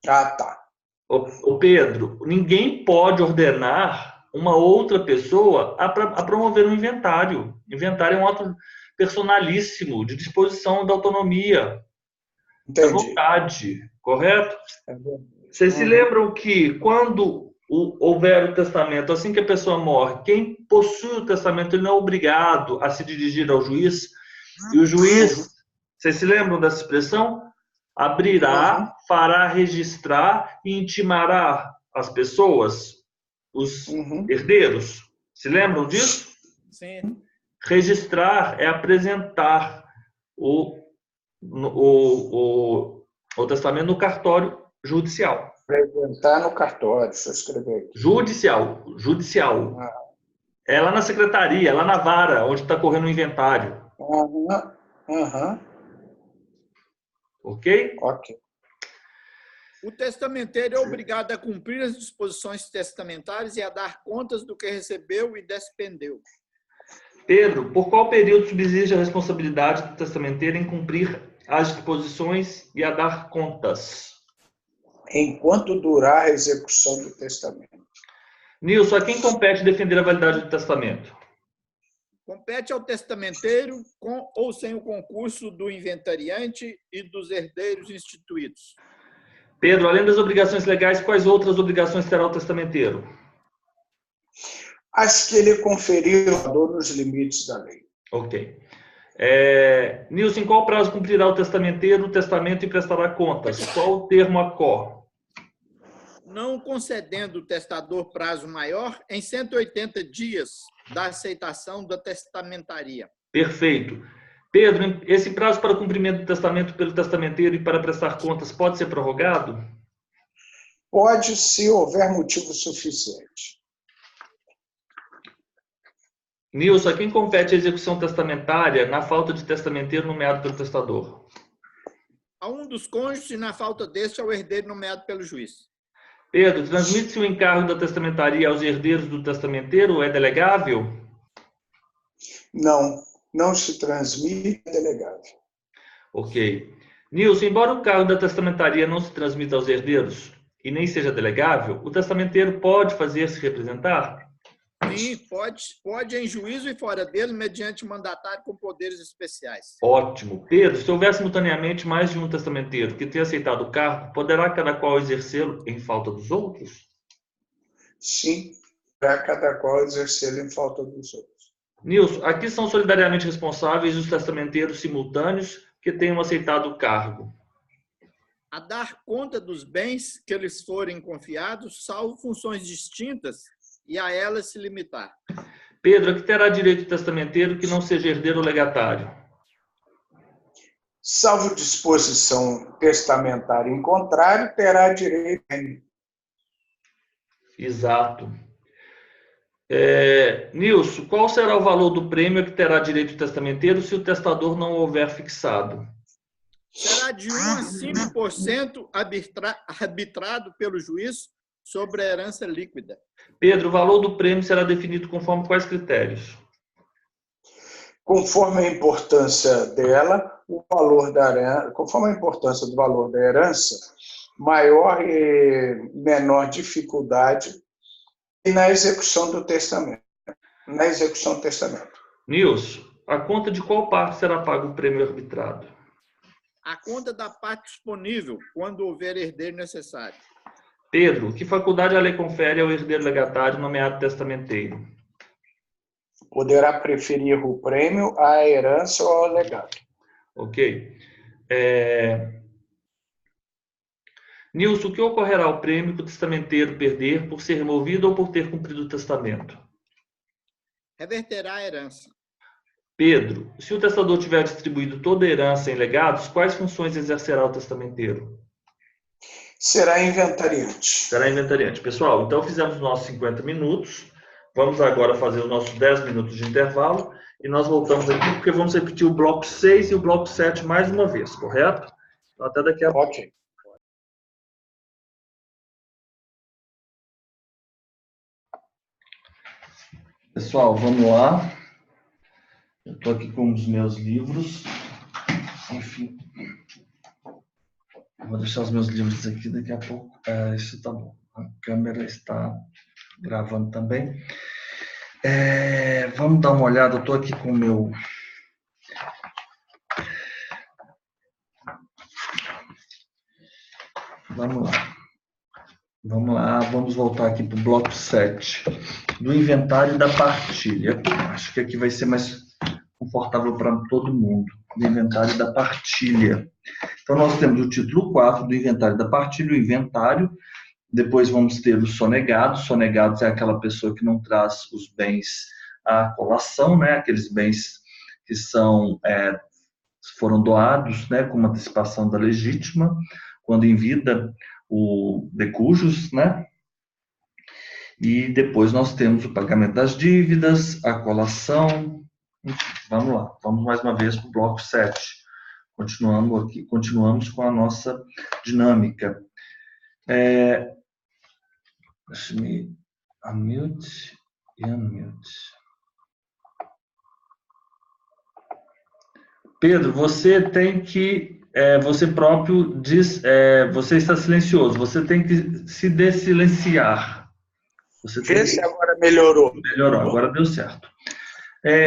Ah, tá. O Pedro, ninguém pode ordenar uma outra pessoa a promover um inventário. Inventário é um ato personalíssimo, de disposição da autonomia, da vontade, correto? Vocês se lembram que quando houver o testamento, assim que a pessoa morre, quem possui o testamento ele não é obrigado a se dirigir ao juiz, e o juiz, vocês se lembram dessa expressão? Abrirá, fará registrar e intimará as pessoas, os herdeiros. Se lembram disso? Sim. Registrar é apresentar o testamento no cartório judicial. Apresentar no cartório, deixa eu escrever aqui. Judicial. É lá na secretaria, é lá na vara, onde está correndo o inventário. Ok? Ok. O testamenteiro é obrigado a cumprir as disposições testamentárias e a dar contas do que recebeu e despendeu. Pedro, por qual período subsiste a responsabilidade do testamenteiro em cumprir as disposições e a dar contas? Enquanto durar a execução do testamento. Nilson, a quem compete defender a validade do testamento? Compete ao testamenteiro com ou sem o concurso do inventariante e dos herdeiros instituídos. Pedro, além das obrigações legais, quais outras obrigações terá o testamenteiro? As que ele conferiu nos limites da lei. Ok. Nilson, em qual prazo cumprirá o testamenteiro o testamento e prestará contas? Qual o termo acó? Não concedendo o testador prazo maior em 180 dias da aceitação da testamentaria. Perfeito. Pedro, esse prazo para o cumprimento do testamento pelo testamenteiro e para prestar contas pode ser prorrogado? Pode, se houver motivo suficiente. Nilson, a quem compete a execução testamentária na falta de testamenteiro nomeado pelo testador? A um dos cônjuges e, na falta deste, ao herdeiro nomeado pelo juiz. Pedro, transmite-se o encargo da testamentaria aos herdeiros do testamenteiro? É delegável? Não se transmite, é delegável. Ok. Nilson, embora o cargo da testamentaria não se transmita aos herdeiros e nem seja delegável, o testamenteiro pode fazer-se representar? Sim, pode em juízo e fora dele, mediante mandatário com poderes especiais. Ótimo. Pedro, se houver simultaneamente mais de um testamenteiro que tenha aceitado o cargo, poderá cada qual exercê-lo em falta dos outros? Sim, para cada qual exercê-lo em falta dos outros. Nilson, aqui são solidariamente responsáveis os testamenteiros simultâneos que tenham aceitado o cargo. A dar conta dos bens que lhes forem confiados, salvo funções distintas, e a elas se limitar. Pedro, aqui terá direito o testamenteiro que não seja herdeiro ou legatário? salvo disposição testamentária em contrário, terá direito. Exato. Nilson, qual será o valor do prêmio que terá direito o testamenteiro se o testador não houver fixado? Será de 1 a 5% arbitrado pelo juiz sobre a herança líquida. Pedro, o valor do prêmio será definido conforme quais critérios? Conforme a importância dela, o valor da herança, conforme a importância do valor da herança, maior e menor dificuldade e na execução do testamento. Na execução do testamento. Nilson, a conta de qual parte será pago o prêmio arbitrado? A conta da parte disponível, quando houver herdeiro necessário. Pedro, que faculdade a lei confere ao herdeiro legatário nomeado testamenteiro? Poderá preferir o prêmio à herança ou ao legado. Ok. Nilson, o que ocorrerá ao prêmio que o testamenteiro perder por ser removido ou por ter cumprido o testamento? Reverterá a herança. Pedro, se o testador tiver distribuído toda a herança em legados, quais funções exercerá o testamenteiro? Será inventariante. Será inventariante. Pessoal, então fizemos os nossos 50 minutos. Vamos agora fazer os nossos 10 minutos de intervalo e nós voltamos aqui porque vamos repetir o bloco 6 e o bloco 7 mais uma vez, correto? Então, até daqui a pouco. Ok. Pessoal, vamos lá. Eu estou aqui com os meus livros. Enfim. Vou deixar os meus livros aqui daqui a pouco. Isso tá bom. A câmera está gravando também. Vamos dar uma olhada. Eu estou aqui com o meu... Vamos lá. Vamos lá, vamos voltar aqui para o bloco 7, do inventário da partilha. Acho que aqui vai ser mais confortável para todo mundo, do inventário da partilha. Então, nós temos o título 4 do inventário da partilha, o inventário. Depois vamos ter os sonegados. Sonegados é aquela pessoa que não traz os bens à colação, né? Aqueles bens que foram doados, né? Com uma antecipação da legítima, quando em vida o de cujos, né? E depois nós temos o pagamento das dívidas, a colação. Vamos lá, vamos mais uma vez para o bloco 7. Continuamos com a nossa dinâmica. Deixa-me unmute e unmute. Pedro, você tem que... você próprio diz... você está silencioso. Você tem que se desilenciar. Vê se agora melhorou. Melhorou, agora deu certo.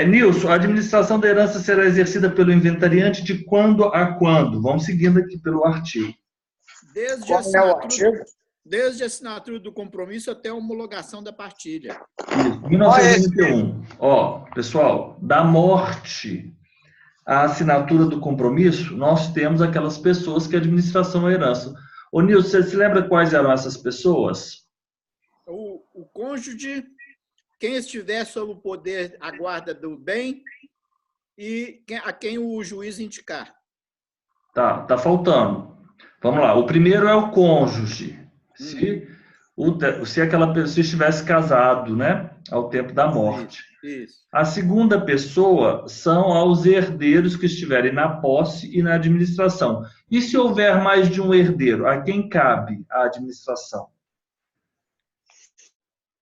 Nilson, a administração da herança será exercida pelo inventariante de quando a quando? Vamos seguindo aqui pelo artigo. Desde a assinatura do compromisso até a homologação da partilha. Isso, 1991. Pessoal, da morte à assinatura do compromisso, nós temos aquelas pessoas que administração a herança. Ô, Nilson, você se lembra quais eram essas pessoas? O cônjuge, quem estiver sob o poder, a guarda do bem e a quem o juiz indicar. Tá faltando. Vamos lá. O primeiro é o cônjuge. Se aquela pessoa estivesse casado, né, ao tempo da morte. Isso. A segunda pessoa são aos herdeiros que estiverem na posse e na administração. E se houver mais de um herdeiro, a quem cabe a administração?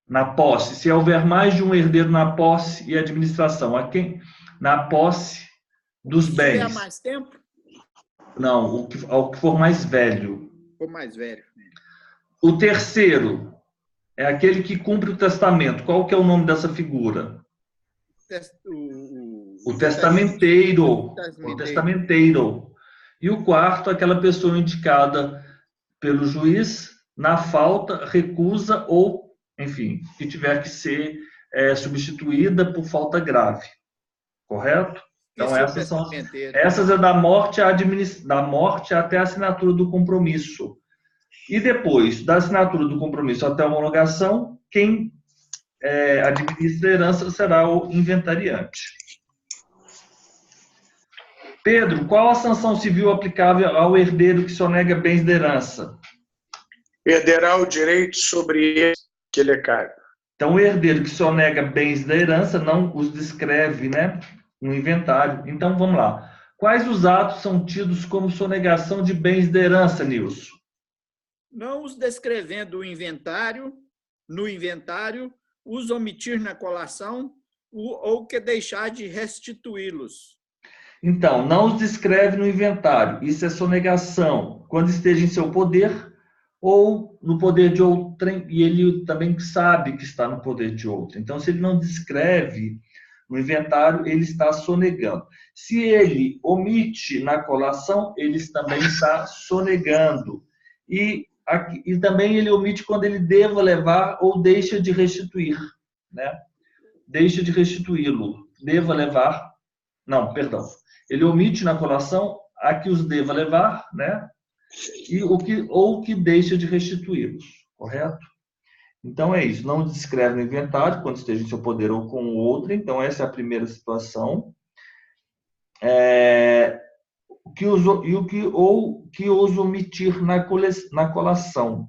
Na posse. Se houver mais de um herdeiro na posse e administração, a quem? Na posse dos bens. Se tiver mais tempo? Não, ao que for mais velho. For mais velho. O terceiro é aquele que cumpre o testamento. Qual que é o nome dessa figura? O testamenteiro. O testamenteiro. E o quarto, aquela pessoa indicada pelo juiz, na falta, recusa ou, enfim, que tiver que ser substituída por falta grave. Correto? Então, essas é da morte até a assinatura do compromisso. E depois da assinatura do compromisso até a homologação, quem administra a herança será o inventariante. Pedro, qual a sanção civil aplicável ao herdeiro que sonega bens de herança? Perderá o direito sobre ele que lhe cabe. Então, o herdeiro que sonega bens da herança não os descreve, né, no inventário. Então, vamos lá. Quais os atos são tidos como sonegação de bens da herança, Nilson? Não os descrevendo no inventário, os omitir na colação ou que deixar de restituí-los. Então, não os descreve no inventário. Isso é sonegação. Quando esteja em seu poder ou no poder de outrem, e ele também sabe que está no poder de outrem. Então, se ele não descreve no inventário, ele está sonegando. Se ele omite na colação, ele também está sonegando. E também ele omite quando ele deva levar ou deixa de restituir, né? Deixa de restituí-lo. Deva levar, não, perdão. Ele omite na colação a que os deva levar, né? Ou que deixa de restituí-los, correto? Então é isso, não descreve no inventário quando esteja em seu poder ou com o outro. Então essa é a primeira situação. Que os omitir na colação,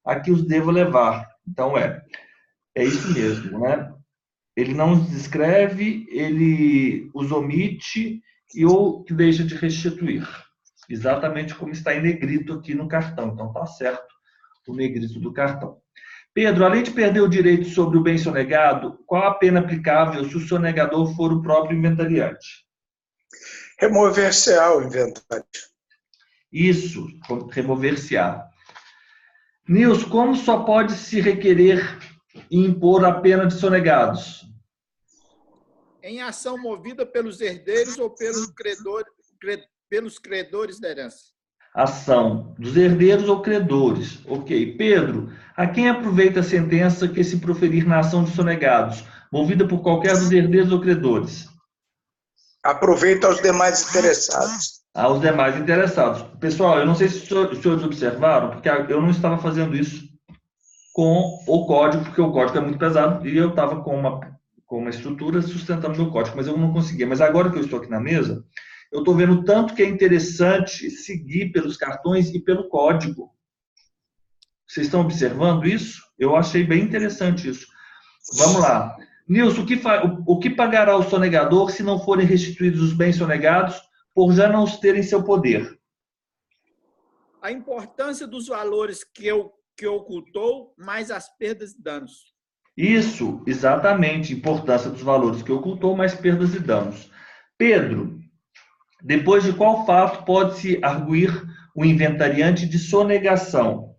a que os deva levar. Então é isso mesmo, né? Ele não os descreve, ele os omite ou que deixa de restituir. Exatamente como está em negrito aqui no cartão. Então está certo o negrito do cartão. Pedro, além de perder o direito sobre o bem sonegado, qual a pena aplicável se o sonegador for o próprio inventariante? Remover-se-á o inventário. Isso, remover-se-á. Nilson, como só pode se requerer e impor a pena de sonegados? Em ação movida pelos herdeiros ou pelos credores da herança. Ação dos herdeiros ou credores. Ok. Pedro, a quem aproveita a sentença que se proferir na ação de sonegados, movida por qualquer dos herdeiros ou credores? Aproveita aos demais interessados. Aos demais interessados. Pessoal, eu não sei se os senhores observaram, porque eu não estava fazendo isso com o código, porque o código é muito pesado, e eu estava com uma estrutura sustentando meu código, mas eu não conseguia. Mas agora que eu estou aqui na mesa, eu estou vendo tanto que é interessante seguir pelos cartões e pelo código. Vocês estão observando isso? Eu achei bem interessante isso. Vamos lá. Nilson, o que pagará o sonegador se não forem restituídos os bens sonegados por já não os ter em seu poder? A importância dos valores que ocultou, mais as perdas e danos. Isso, exatamente. Importância dos valores que ocultou, mais perdas e danos. Pedro, depois de qual fato pode-se arguir o inventariante de sonegação?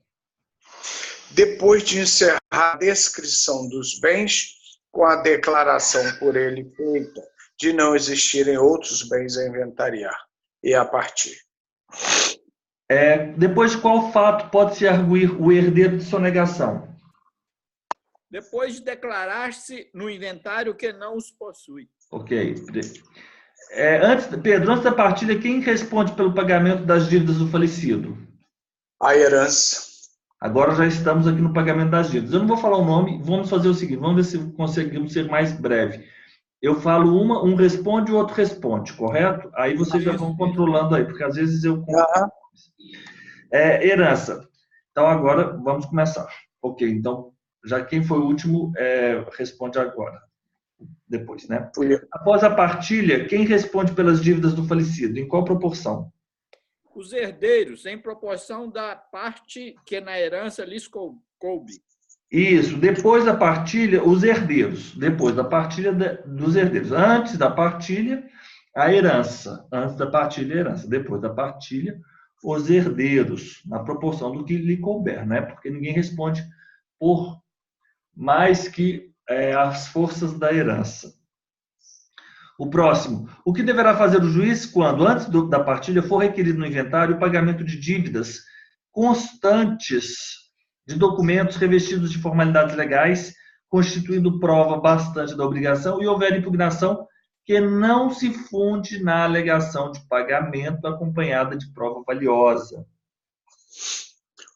Depois de encerrar a descrição dos bens, com a declaração por ele feita de não existirem outros bens a inventariar, e a partir. Depois de qual fato pode-se arguir o herdeiro de sonegação? Depois de declarar-se no inventário que não os possui. Ok. Pedro, antes da partilha, quem responde pelo pagamento das dívidas do falecido? A herança. Agora já estamos aqui no pagamento das dívidas. Eu não vou falar o nome, vamos fazer o seguinte, vamos ver se conseguimos ser mais breve. Eu falo um responde, o outro responde, correto? Aí vocês já vão controlando aí, porque às vezes eu... Herança. Então agora vamos começar. Ok, então já quem foi o último responde agora. Depois, né? Após a partilha, quem responde pelas dívidas do falecido? Em qual proporção? Os herdeiros, em proporção da parte que na herança lhes coube. Isso, depois da partilha, os herdeiros. Depois da partilha dos herdeiros. Antes da partilha, a herança. Antes da partilha, a herança. Depois da partilha, os herdeiros, na proporção do que lhe couber, né? Porque ninguém responde por mais que as forças da herança. O próximo. O que deverá fazer o juiz quando, antes da partilha, for requerido no inventário o pagamento de dívidas constantes de documentos revestidos de formalidades legais, constituindo prova bastante da obrigação, e houver impugnação que não se funde na alegação de pagamento acompanhada de prova valiosa.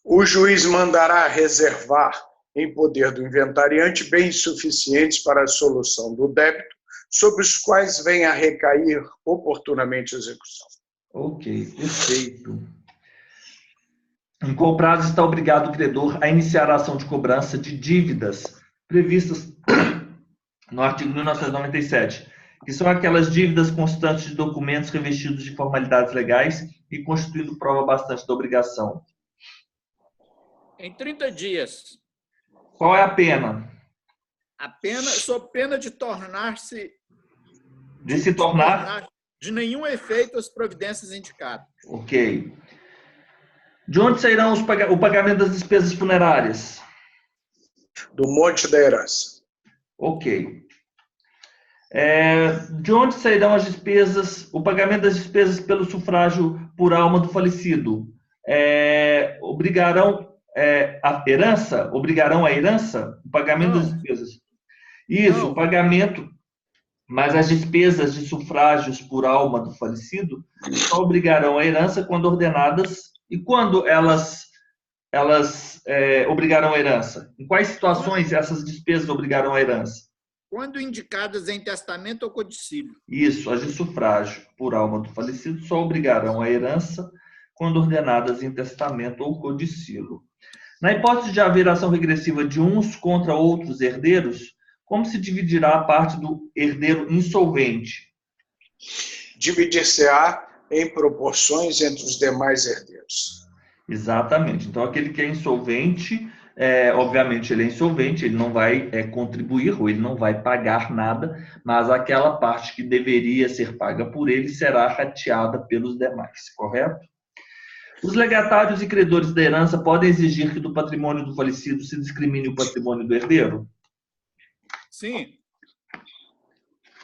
O juiz mandará reservar em poder do inventariante bens suficientes para a solução do débito sobre os quais venha a recair oportunamente a execução. Ok, perfeito. Em qual prazo está obrigado o credor a iniciar a ação de cobrança de dívidas previstas no artigo 1997, que são aquelas dívidas constantes de documentos revestidos de formalidades legais e constituindo prova bastante da obrigação? Em 30 dias. Qual é a pena? A pena, sob pena de tornar-se... De se tornar... De nenhum efeito as providências indicadas. Ok. De onde sairão o pagamento das despesas funerárias? Do monte da herança. Ok. De onde sairão as despesas, o pagamento das despesas pelo sufrágio por alma do falecido? Obrigarão a herança? Obrigarão a herança? O pagamento das despesas? Isso, Não. O pagamento, mas as despesas de sufrágios por alma do falecido só obrigarão a herança quando ordenadas. E quando elas obrigarão a herança? Em quais situações essas despesas obrigarão a herança? Quando indicadas em testamento ou codicílio. Isso, as de sufrágio por alma do falecido só obrigarão a herança quando ordenadas em testamento ou codicílio. Na hipótese de haver ação regressiva de uns contra outros herdeiros, como se dividirá a parte do herdeiro insolvente? Dividir-se-á em proporções entre os demais herdeiros. Exatamente. Então, aquele que é insolvente, obviamente ele é insolvente, ele não vai contribuir ou ele não vai pagar nada, mas aquela parte que deveria ser paga por ele será rateada pelos demais, correto? Os legatários e credores da herança podem exigir que do patrimônio do falecido se discrimine o patrimônio do herdeiro? Sim.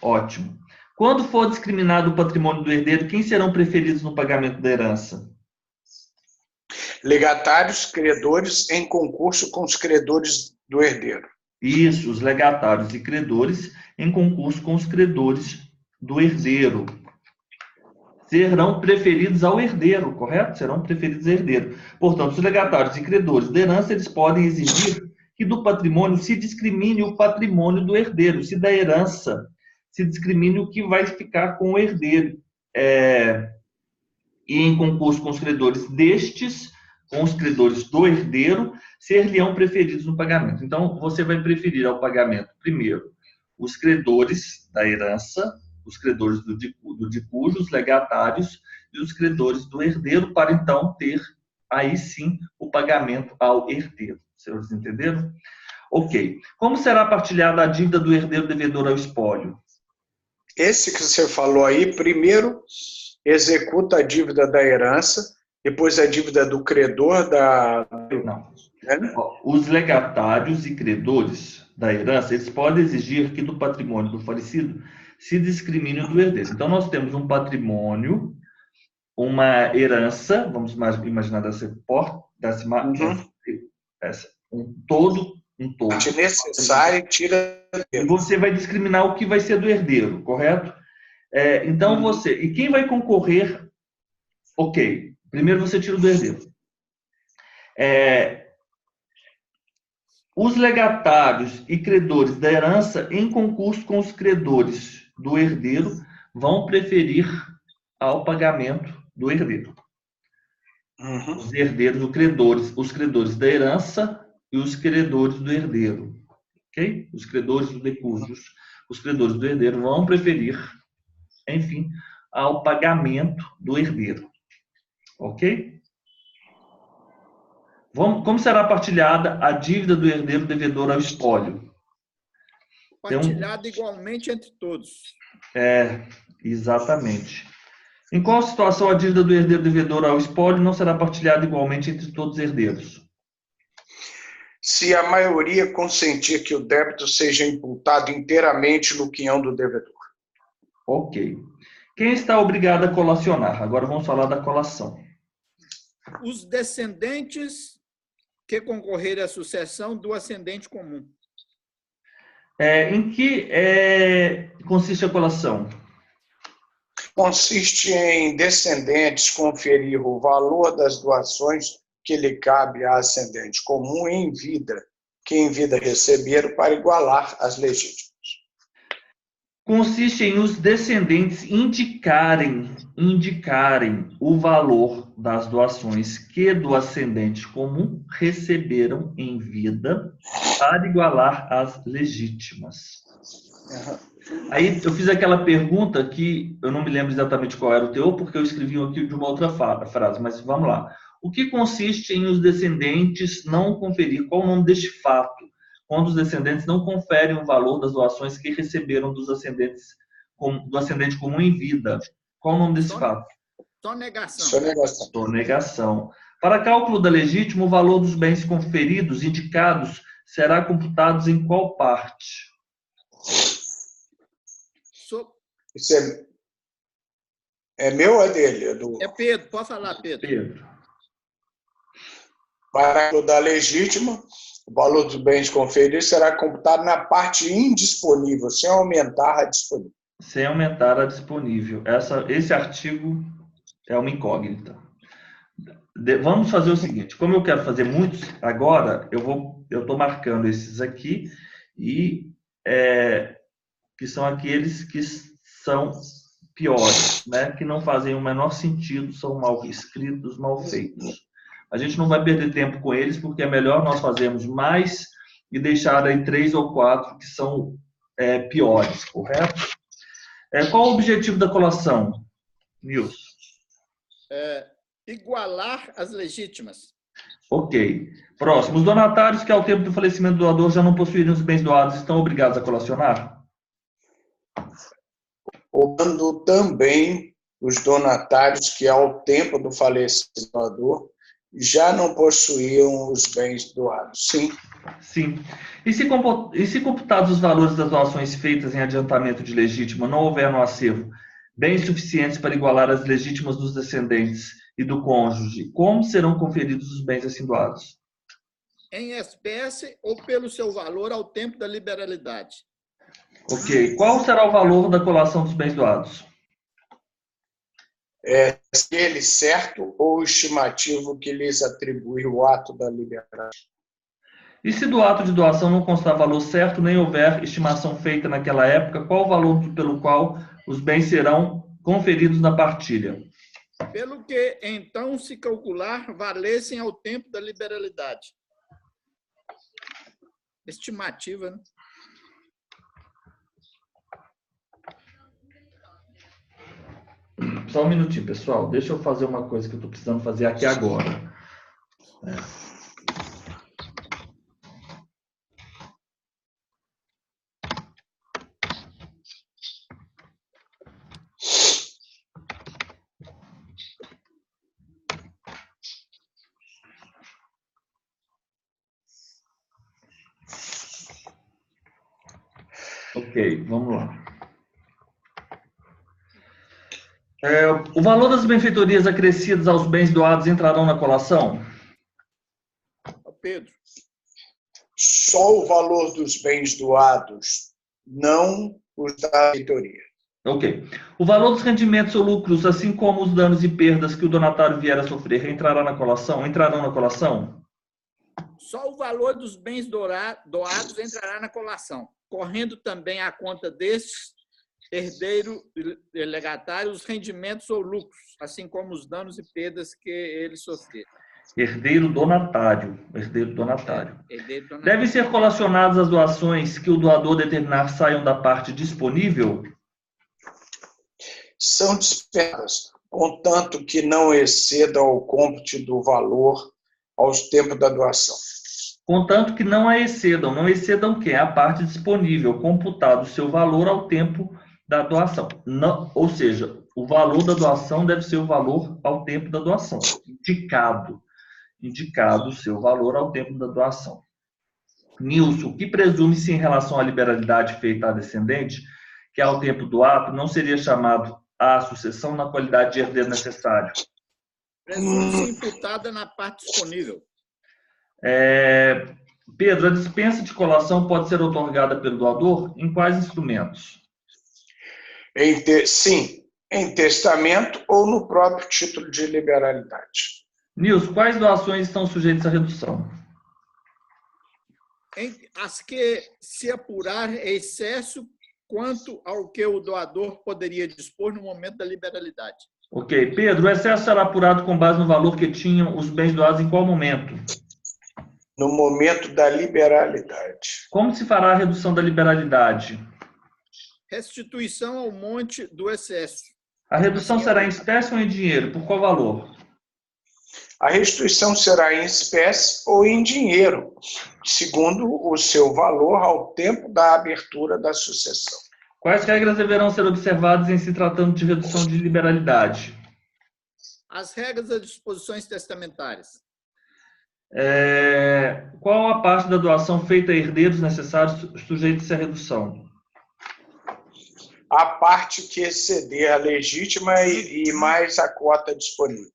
Ótimo. Quando for discriminado o patrimônio do herdeiro, quem serão preferidos no pagamento da herança? Legatários, credores em concurso com os credores do herdeiro. Isso, os legatários e credores em concurso com os credores do herdeiro. Serão preferidos ao herdeiro, correto? Serão preferidos ao herdeiro. Portanto, os legatários e credores da herança, eles podem exigir que do patrimônio se discrimine o patrimônio do herdeiro, se da herança se discrimine o que vai ficar com o herdeiro. E em concurso com os credores destes, com os credores do herdeiro, ser-lhe-ão preferidos no pagamento. Então, você vai preferir ao pagamento, primeiro, os credores da herança, os credores do de cujo, os legatários e os credores do herdeiro, para então ter, aí sim, o pagamento ao herdeiro. Vocês entenderam? Ok. Como será partilhada a dívida do herdeiro devedor ao espólio? Esse que você falou aí, primeiro executa a dívida da herança, depois a dívida do credor da... Não. Os legatários e credores da herança, eles podem exigir que do patrimônio do falecido se discrimine o do herdeiro. Então, nós temos um patrimônio, uma herança, vamos imaginar um todo. Se necessário, tira... E você vai discriminar o que vai ser do herdeiro, correto? Então, E quem vai concorrer? Ok. Primeiro você tira o do herdeiro. Os legatários e credores da herança, em concurso com os credores do herdeiro, vão preferir ao pagamento do herdeiro. Os herdeiros, os credores da herança e os credores do herdeiro. Ok? Os credores do decújus, os credores do herdeiro vão preferir, enfim, ao pagamento do herdeiro. Ok? Como será partilhada a dívida do herdeiro devedor ao espólio? Partilhada igualmente entre todos. Exatamente. Em qual situação a dívida do herdeiro devedor ao espólio não será partilhada igualmente entre todos os herdeiros? Se a maioria consentir que o débito seja imputado inteiramente no quinhão do devedor. Ok. Quem está obrigado a colacionar? Agora vamos falar da colação. Os descendentes que concorrerem à sucessão do ascendente comum. Em que consiste a colação? Consiste em descendentes conferir o valor das doações que lhe cabe a ascendente comum em vida, que em vida receberam, para igualar as legítimas. Consiste em os descendentes indicarem o valor das doações que do ascendente comum receberam em vida para igualar as legítimas. Aí eu fiz aquela pergunta que eu não me lembro exatamente qual era o teor, porque eu escrevi aqui de uma outra frase, mas vamos lá. O que consiste em os descendentes não conferir? Qual o nome deste fato? Quando os descendentes não conferem o valor das doações que receberam dos ascendentes, do ascendente comum em vida. Qual o nome desse fato? Sonegação. Sonegação. Para cálculo da legítima, o valor dos bens conferidos, indicados, será computado em qual parte? Isso é meu ou é dele? É Pedro, pode falar, Pedro. Pedro. Para cálculo da legítima, o valor dos bens conferidos será computado na parte indisponível, sem aumentar a disponível. Sem aumentar a disponível. Esse artigo é uma incógnita. Vamos fazer o seguinte, como eu quero fazer muitos, agora eu estou marcando esses aqui, e que são aqueles que são piores, né? Que não fazem o menor sentido, são mal escritos, mal feitos. A gente não vai perder tempo com eles, porque é melhor nós fazermos mais e deixar aí 3 ou 4 que são piores, correto? Qual o objetivo da colação, Nilson? Igualar as legítimas. Ok. Próximo. Os donatários que ao tempo do falecimento do doador já não possuírem os bens doados estão obrigados a colacionar? Quando também os donatários que ao tempo do falecimento do doador já não possuíam os bens doados. Sim. Sim. E se computados os valores das doações feitas em adiantamento de legítima, não houver no acervo bens suficientes para igualar as legítimas dos descendentes e do cônjuge, como serão conferidos os bens assim doados? Em espécie ou pelo seu valor ao tempo da liberalidade. Ok. Qual será o valor da colação dos bens doados? Se ele certo ou o estimativo que lhes atribui o ato da liberdade. E se do ato de doação não constar valor certo, nem houver estimação feita naquela época, qual o valor pelo qual os bens serão conferidos na partilha? Pelo que, então, se calcular, valessem ao tempo da liberalidade. Estimativa, né? Só um minutinho, pessoal. Deixa eu fazer uma coisa que eu estou precisando fazer aqui agora. Ok, vamos lá. O valor das benfeitorias acrescidas aos bens doados entrarão na colação? Pedro. Só o valor dos bens doados, não os da benfeitoria. Ok. O valor dos rendimentos ou lucros, assim como os danos e perdas que o donatário vier a sofrer, entrarão na colação? Só o valor dos bens doados entrará na colação, correndo também à conta destes herdeiro e legatário os rendimentos ou lucros, assim como os danos e perdas que ele sofrer. Herdeiro donatário. Devem ser colacionadas as doações que o doador determinar saiam da parte disponível? São dispensadas, contanto que não excedam o cômputo do valor aos tempos da doação. Contanto que não a excedam. Não excedam o quê? A parte disponível, computado o seu valor ao tempo da doação. Não, ou seja, o valor da doação deve ser o valor ao tempo da doação. Indicado o seu valor ao tempo da doação. Nilson, o que presume-se em relação à liberalidade feita à descendente, que ao tempo do ato não seria chamado à sucessão na qualidade de herdeiro necessário? Presume-se imputada na parte disponível. Pedro, a dispensa de colação pode ser otorgada pelo doador em quais instrumentos? Sim, em testamento ou no próprio título de liberalidade. Nilson, quais doações estão sujeitas à redução? As que se apurar excesso quanto ao que o doador poderia dispor no momento da liberalidade. Ok. Pedro, o excesso será apurado com base no valor que tinham os bens doados em qual momento? No momento da liberalidade. Como se fará a redução da liberalidade? Restituição ao monte do excesso. A redução será em espécie ou em dinheiro? Por qual valor? A restituição será em espécie ou em dinheiro, segundo o seu valor ao tempo da abertura da sucessão. Quais regras deverão ser observadas em se tratando de redução de liberalidade? As regras das disposições testamentárias. Qual a parte da doação feita a herdeiros necessários sujeita-se à redução? A parte que exceder a legítima e mais a cota disponível.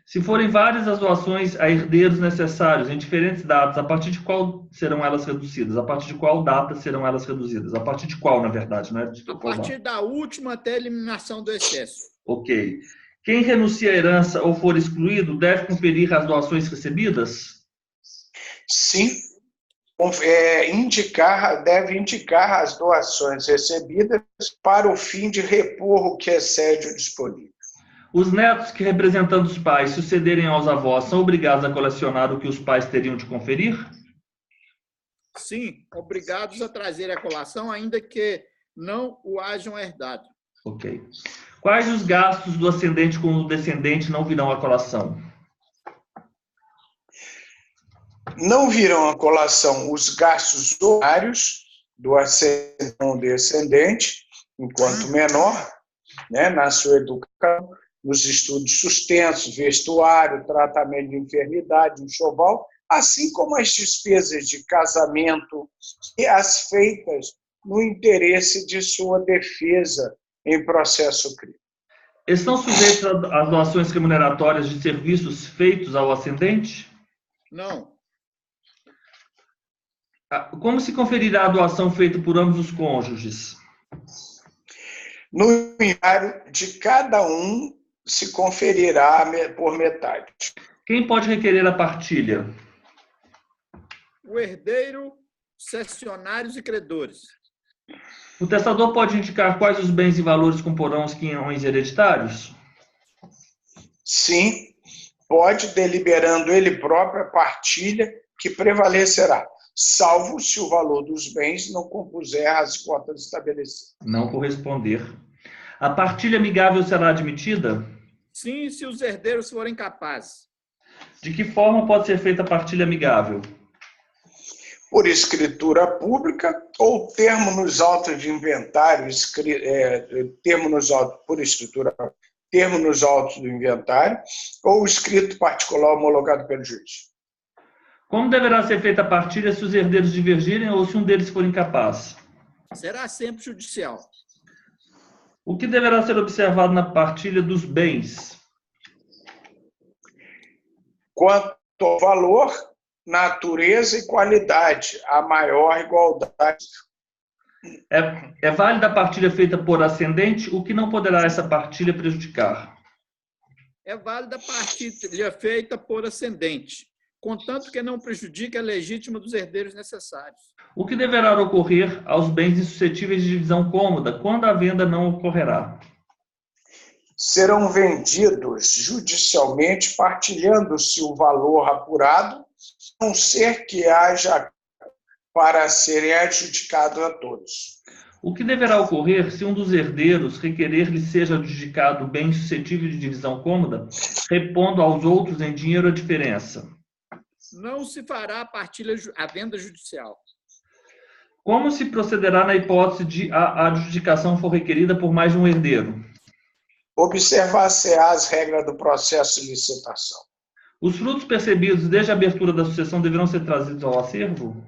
Se forem várias as doações a herdeiros necessários em diferentes datas, a partir de qual serão elas reduzidas? A partir de qual data serão elas reduzidas? A partir de qual, na verdade, não é? A partir da última até a eliminação do excesso. Ok. Quem renuncia à herança ou for excluído deve conferir as doações recebidas? Sim. Deve indicar as doações recebidas para o fim de repor o que excede o disponível. Os netos que, representando os pais, sucederem aos avós, são obrigados a colecionar o que os pais teriam de conferir? Sim, obrigados a trazer a colação, ainda que não o hajam herdado. Ok. Quais os gastos do ascendente com o descendente não virão à colação? Não virão à colação os gastos horários do ascendente com o descendente, enquanto menor, né, na sua educação, nos estudos sustentos, vestuário, tratamento de enfermidade, enxoval, assim como as despesas de casamento e as feitas no interesse de sua defesa em processo crime. Estão sujeitos às doações remuneratórias de serviços feitos ao ascendente? Não. Como se conferirá a doação feita por ambos os cônjuges? No inventário de cada um se conferirá por metade. Quem pode requerer a partilha? O herdeiro, cessionários e credores. O testador pode indicar quais os bens e valores comporão os quinhões hereditários? Sim, pode, deliberando ele próprio a partilha que prevalecerá, salvo se o valor dos bens não compuser as cotas estabelecidas. Não corresponder. A partilha amigável será admitida? Sim, se os herdeiros forem capazes. De que forma pode ser feita a partilha amigável? Por escritura pública ou termo nos autos de inventário, termo nos autos do inventário, ou escrito particular homologado pelo juiz. Como deverá ser feita a partilha se os herdeiros divergirem ou se um deles for incapaz? Será sempre judicial. O que deverá ser observado na partilha dos bens? Quanto ao valor, natureza e qualidade, a maior igualdade. É válida a partilha feita por ascendente? O que não poderá essa partilha prejudicar? É válida a partilha feita por ascendente, contanto que não prejudique a legítima dos herdeiros necessários. O que deverá ocorrer aos bens insuscetíveis de divisão cômoda quando a venda não ocorrerá? Serão vendidos judicialmente, partilhando-se o valor apurado, a não ser que haja para serem adjudicados a todos. O que deverá ocorrer se um dos herdeiros requerer-lhe seja adjudicado bem suscetível de divisão cômoda, repondo aos outros em dinheiro a diferença? Não se fará a venda judicial. Como se procederá na hipótese de a adjudicação for requerida por mais de um herdeiro? Observar-se-á as regras do processo de licitação. Os frutos percebidos desde a abertura da sucessão deverão ser trazidos ao acervo?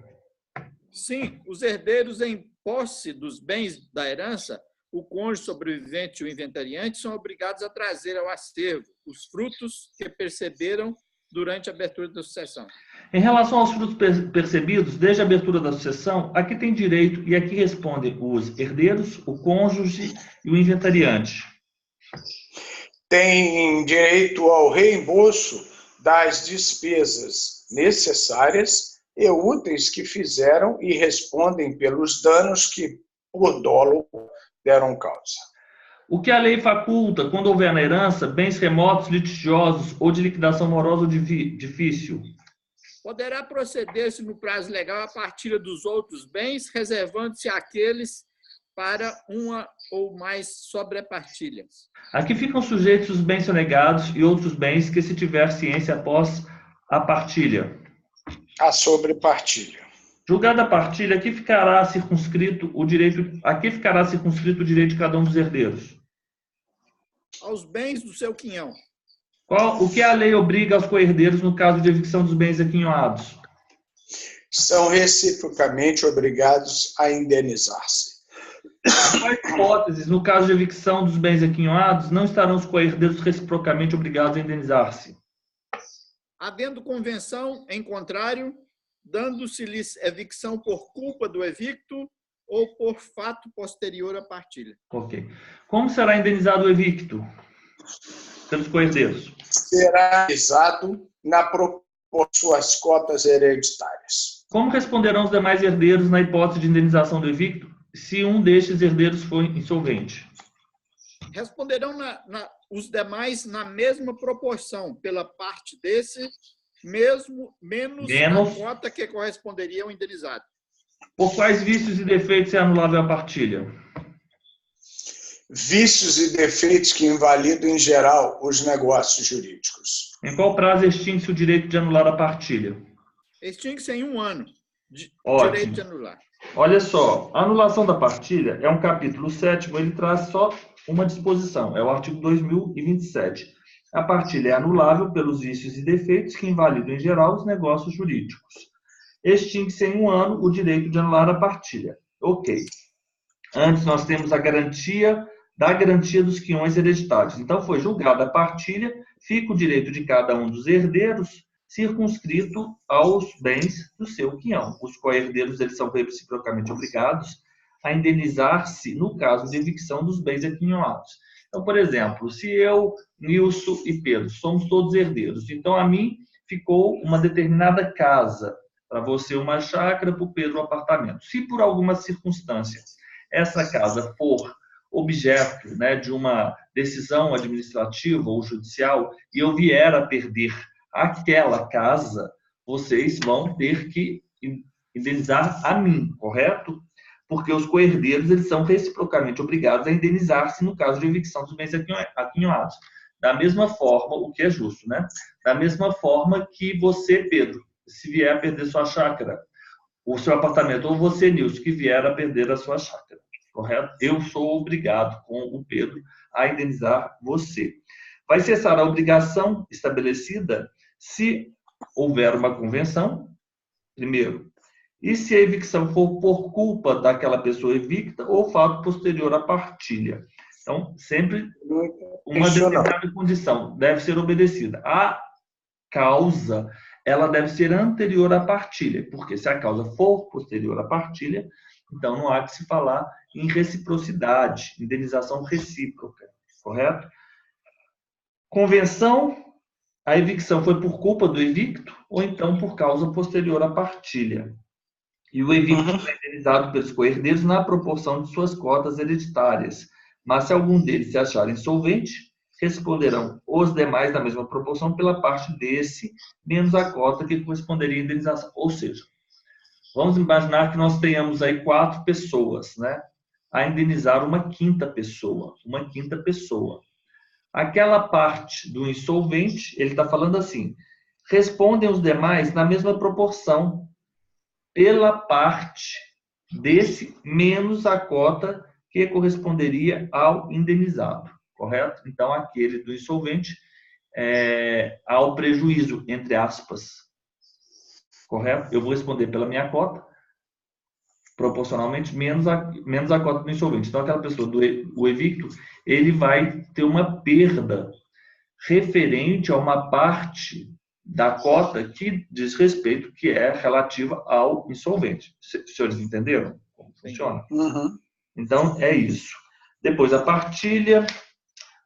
Sim, os herdeiros em posse dos bens da herança, o cônjuge sobrevivente e o inventariante são obrigados a trazer ao acervo os frutos que perceberam durante a abertura da sucessão. Em relação aos frutos percebidos desde a abertura da sucessão, a que tem direito e a que respondem os herdeiros, o cônjuge e o inventariante? Tem direito ao reembolso das despesas necessárias e úteis que fizeram e respondem pelos danos que por dolo deram causa. O que a lei faculta quando houver na herança bens remotos, litigiosos ou de liquidação morosa ou difícil? Poderá proceder-se no prazo legal a partilha dos outros bens, reservando-se aqueles para uma ou mais sobrepartilhas. Aqui ficam sujeitos os bens sonegados e outros bens que se tiver ciência após a partilha. A sobrepartilha. Julgada a partilha, aqui ficará circunscrito o direito de cada um dos herdeiros. Aos bens do seu quinhão. O que a lei obriga aos coherdeiros no caso de evicção dos bens aquinhoados? São reciprocamente obrigados a indenizar-se. Em quais hipóteses, no caso de evicção dos bens aquinhoados, não estarão os coherdeiros reciprocamente obrigados a indenizar-se? Havendo convenção, em contrário, dando-se-lhes evicção por culpa do evicto ou por fato posterior à partilha. Ok. Como será indenizado o evicto pelos coherdeiros? Será indenizado por suas cotas hereditárias. Como responderão os demais herdeiros na hipótese de indenização do evicto se um destes herdeiros for insolvente? Responderão os demais na mesma proporção, pela parte desse, menos a cota que corresponderia ao indenizado. Por quais vícios e defeitos é anulável a partilha? Vícios e defeitos que invalidam, em geral, os negócios jurídicos. Em qual prazo extingue-se o direito de anular a partilha? Extingue-se em 1 ano. Ótimo. Direito de anular. Olha só, a anulação da partilha é um capítulo 7º, ele traz só uma disposição, é o artigo 2027. A partilha é anulável pelos vícios e defeitos que invalidam, em geral, os negócios jurídicos. Extingue-se em 1 ano o direito de anular a partilha. Ok. Antes nós temos a garantia dos quinhões hereditários. Então foi julgada a partilha, fica o direito de cada um dos herdeiros circunscrito aos bens do seu quinhão. Os coherdeiros eles são reciprocamente obrigados a indenizar-se no caso de evicção dos bens aquinhoados. Então, por exemplo, se eu, Nilson e Pedro somos todos herdeiros, então a mim ficou uma determinada casa, para você uma chácara, para o Pedro um apartamento. Se por alguma circunstância essa casa for objeto, né, de uma decisão administrativa ou judicial e eu vier a perder aquela casa, vocês vão ter que indenizar a mim, correto? Porque os coherdeiros eles são reciprocamente obrigados a indenizar-se no caso de evicção dos bens aquinhoados. Da mesma forma, o que é justo, né? Da mesma forma que você, Pedro, se vier a perder sua chácara, o seu apartamento, ou você, Nilson, que vier a perder a sua chácara, correto? Eu sou obrigado, com o Pedro, a indenizar você. Vai cessar a obrigação estabelecida se houver uma convenção, primeiro, e se a evicção for por culpa daquela pessoa evicta ou fato posterior à partilha. Então, sempre uma determinada condição deve ser obedecida. A causa, ela deve ser anterior à partilha, porque se a causa for posterior à partilha, então não há que se falar em reciprocidade, indenização recíproca, correto? Convenção, a evicção foi por culpa do evicto ou então por causa posterior à partilha. E o evicto foi indenizado pelos coherdeiros na proporção de suas cotas hereditárias. Mas se algum deles se achar insolvente, responderão os demais na mesma proporção pela parte desse, menos a cota que corresponderia à indenização. Ou seja, vamos imaginar que nós tenhamos aí 4 pessoas, né, a indenizar uma quinta pessoa. Aquela parte do insolvente, ele está falando assim, respondem os demais na mesma proporção, pela parte desse menos a cota que corresponderia ao indenizado, correto? Então, aquele do insolvente ao prejuízo, entre aspas, correto? Eu vou responder pela minha cota, proporcionalmente, menos a cota do insolvente. Então, aquela pessoa, o evicto, ele vai ter uma perda referente a uma parte da cota que diz respeito, que é relativa ao insolvente. Os senhores entenderam como funciona? Então, é isso. Depois, a partilha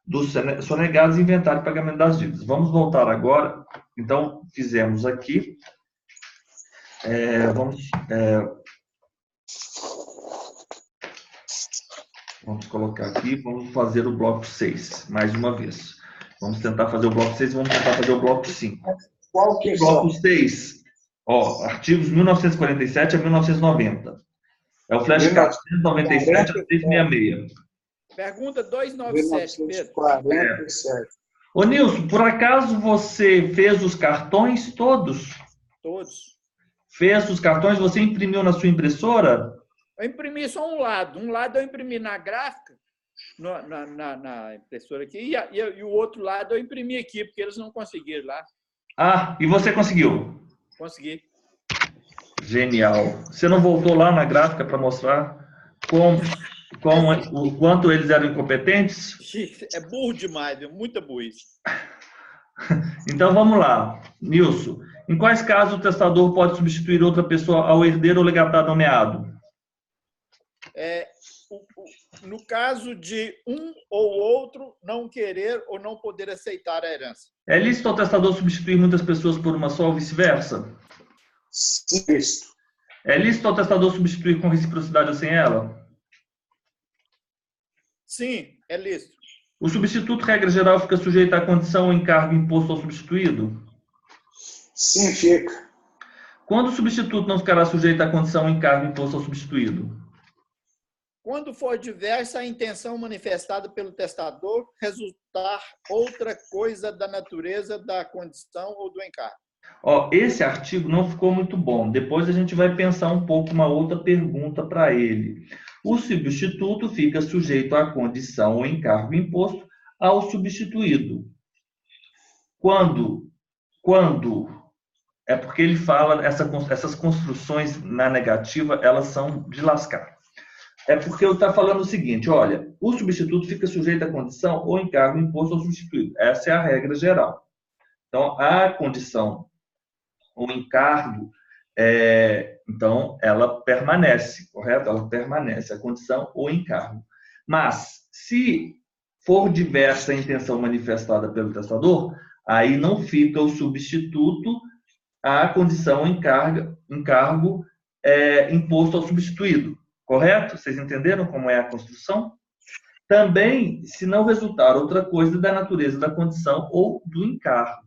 dos sonegados, inventário e pagamento das dívidas. Vamos voltar agora. Então, fizemos aqui. Vamos colocar aqui, vamos fazer o bloco 6, mais uma vez. Vamos tentar fazer o bloco 6 e vamos tentar fazer o bloco 5. Qual que O bloco são? 6, artigos 1947 a 1990. É o flashcard 197 a 366. Pergunta 297, Pedro. 1947. Ô, Nilson, por acaso você fez os cartões todos? Todos. Fez os cartões, você imprimiu na sua impressora? Eu imprimi só um lado. Um lado eu imprimi na gráfica, na impressora aqui, e o outro lado eu imprimi aqui, porque eles não conseguiram lá. Ah, e você conseguiu? Consegui. Genial. Você não voltou lá na gráfica para mostrar o quanto eles eram incompetentes? É burro demais, é muita burrice. Então vamos lá. Nilson, em quais casos o testador pode substituir outra pessoa ao herdeiro ou legatário nomeado? No caso de um ou outro não querer ou não poder aceitar a herança. É lícito ao testador substituir muitas pessoas por uma só ou vice-versa? Sim, lícito. É lícito ao testador substituir com reciprocidade ou sem ela? Sim, é lícito. O substituto, regra geral, fica sujeito à condição ou encargo imposto ao substituído? Sim, fica. Quando o substituto não ficará sujeito à condição ou encargo imposto ao substituído? Quando for diversa a intenção manifestada pelo testador resultar outra coisa da natureza da condição ou do encargo. Esse artigo não ficou muito bom. Depois a gente vai pensar um pouco uma outra pergunta para ele. O substituto fica sujeito à condição ou encargo imposto ao substituído. Quando é porque ele fala, essas construções na negativa, elas são de lascar. É porque ele está falando o seguinte, olha, o substituto fica sujeito à condição ou encargo imposto ao substituído. Essa é a regra geral. Então, a condição ou encargo, então, ela permanece, correto? Ela permanece, a condição ou encargo. Mas, se for diversa a intenção manifestada pelo testador, aí não fica o substituto à condição ou encargo imposto ao substituído. Correto? Vocês entenderam como é a construção? Também, se não resultar outra coisa da natureza da condição ou do encargo.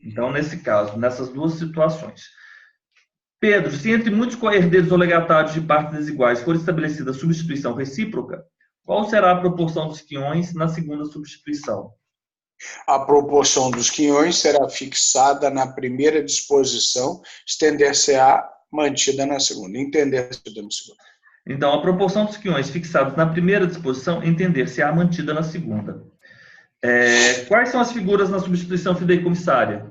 Então, nesse caso, nessas duas situações. Pedro, se entre muitos co-herdeiros ou legatários de partes desiguais for estabelecida substituição recíproca, qual será a proporção dos quinhões na segunda substituição? A proporção dos quinhões será fixada na primeira disposição, estender-se-á mantida na segunda. Entender-se na segunda. Então, a proporção dos quinhões fixados na primeira disposição, entender-se-á mantida na segunda. Quais são as figuras na substituição fideicomissária?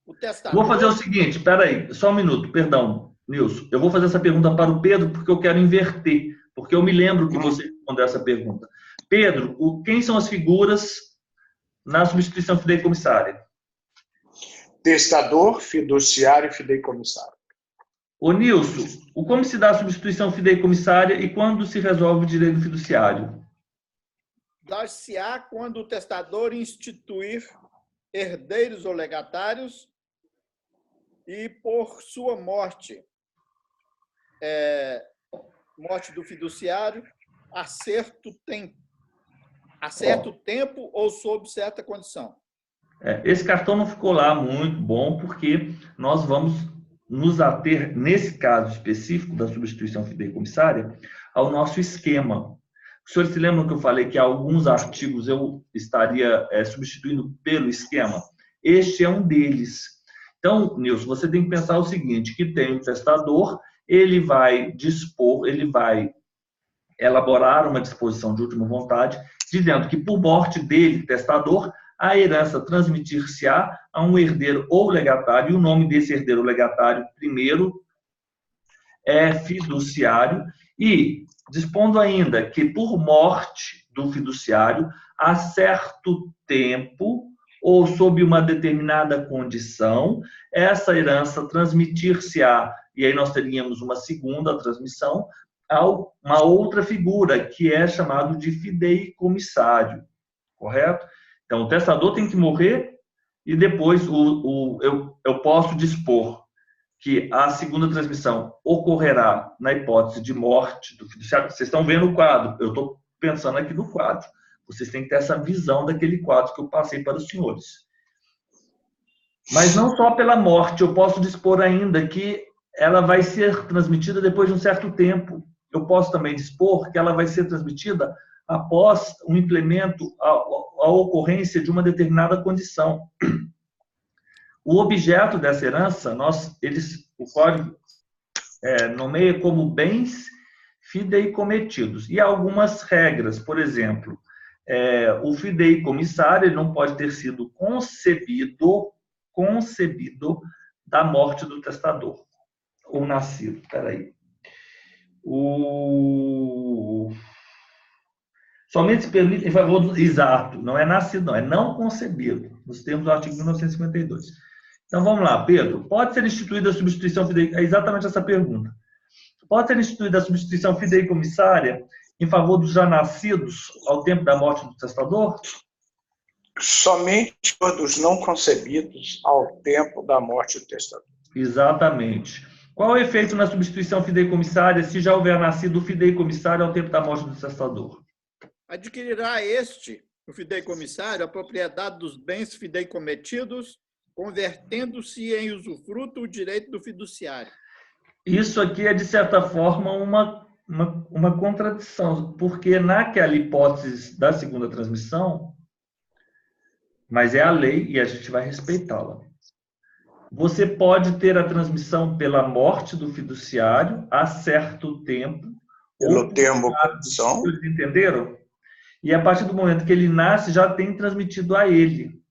O testador... Vou fazer o seguinte, espera aí, só um minuto, perdão, Nilson. Eu vou fazer essa pergunta para o Pedro porque eu quero inverter, porque eu me lembro que você respondeu essa pergunta. Pedro, quem são as figuras na substituição fideicomissária? Testador, fiduciário e fideicomissário. Ô Nilson, como se dá a substituição fideicomissária e quando se resolve o direito fiduciário? Dar-se-á quando o testador instituir herdeiros ou legatários e por sua morte, morte do fiduciário, a certo tempo ou sob certa condição. Esse cartão não ficou lá muito bom porque nós vamos nos ater, nesse caso específico da substituição fideicomissária, ao nosso esquema. Os senhores se lembram que eu falei que alguns artigos eu estaria substituindo pelo esquema? Este é um deles. Então, Nilson, você tem que pensar o seguinte, que tem um testador, ele vai dispor, ele vai elaborar uma disposição de última vontade, dizendo que por morte dele, testador, a herança transmitir-se-á a um herdeiro ou legatário, e o nome desse herdeiro ou legatário, primeiro, é fiduciário, e dispondo ainda que por morte do fiduciário, a certo tempo, ou sob uma determinada condição, essa herança transmitir-se-á, e aí nós teríamos uma segunda transmissão, a uma outra figura, que é chamado de fideicomissário, correto? Então, o testador tem que morrer e depois eu posso dispor que a segunda transmissão ocorrerá na hipótese de morte do fiduciário. Vocês estão vendo o quadro, eu estou pensando aqui no quadro. Vocês têm que ter essa visão daquele quadro que eu passei para os senhores. Mas não só pela morte, eu posso dispor ainda que ela vai ser transmitida depois de um certo tempo. Eu posso também dispor que ela vai ser transmitida após um implemento, a ocorrência de uma determinada condição. O objeto dessa herança, o código nomeia como bens fideicometidos. E há algumas regras, por exemplo, o fideicomissário ele não pode ter sido concebido da morte do testador, ou nascido, peraí. Somente se permite em favor do exato, não é nascido, não, é não concebido, nos termos do artigo 1952. Então, vamos lá, Pedro. Pode ser instituída a substituição fideicomissária? É exatamente essa pergunta. Pode ser instituída a substituição fideicomissária em favor dos já nascidos ao tempo da morte do testador? Somente dos não concebidos ao tempo da morte do testador. Exatamente. Qual é o efeito na substituição fideicomissária se já houver nascido o fideicomissário ao tempo da morte do testador? Adquirirá o fideicomissário, a propriedade dos bens fideicometidos, convertendo-se em usufruto o direito do fiduciário. Isso aqui é, de certa forma, uma contradição, porque naquela hipótese da segunda transmissão, mas é a lei e a gente vai respeitá-la. Você pode ter a transmissão pela morte do fiduciário a certo tempo. Pelo termo condição. Vocês entenderam? E a partir do momento que ele nasce, já tem transmitido a ele.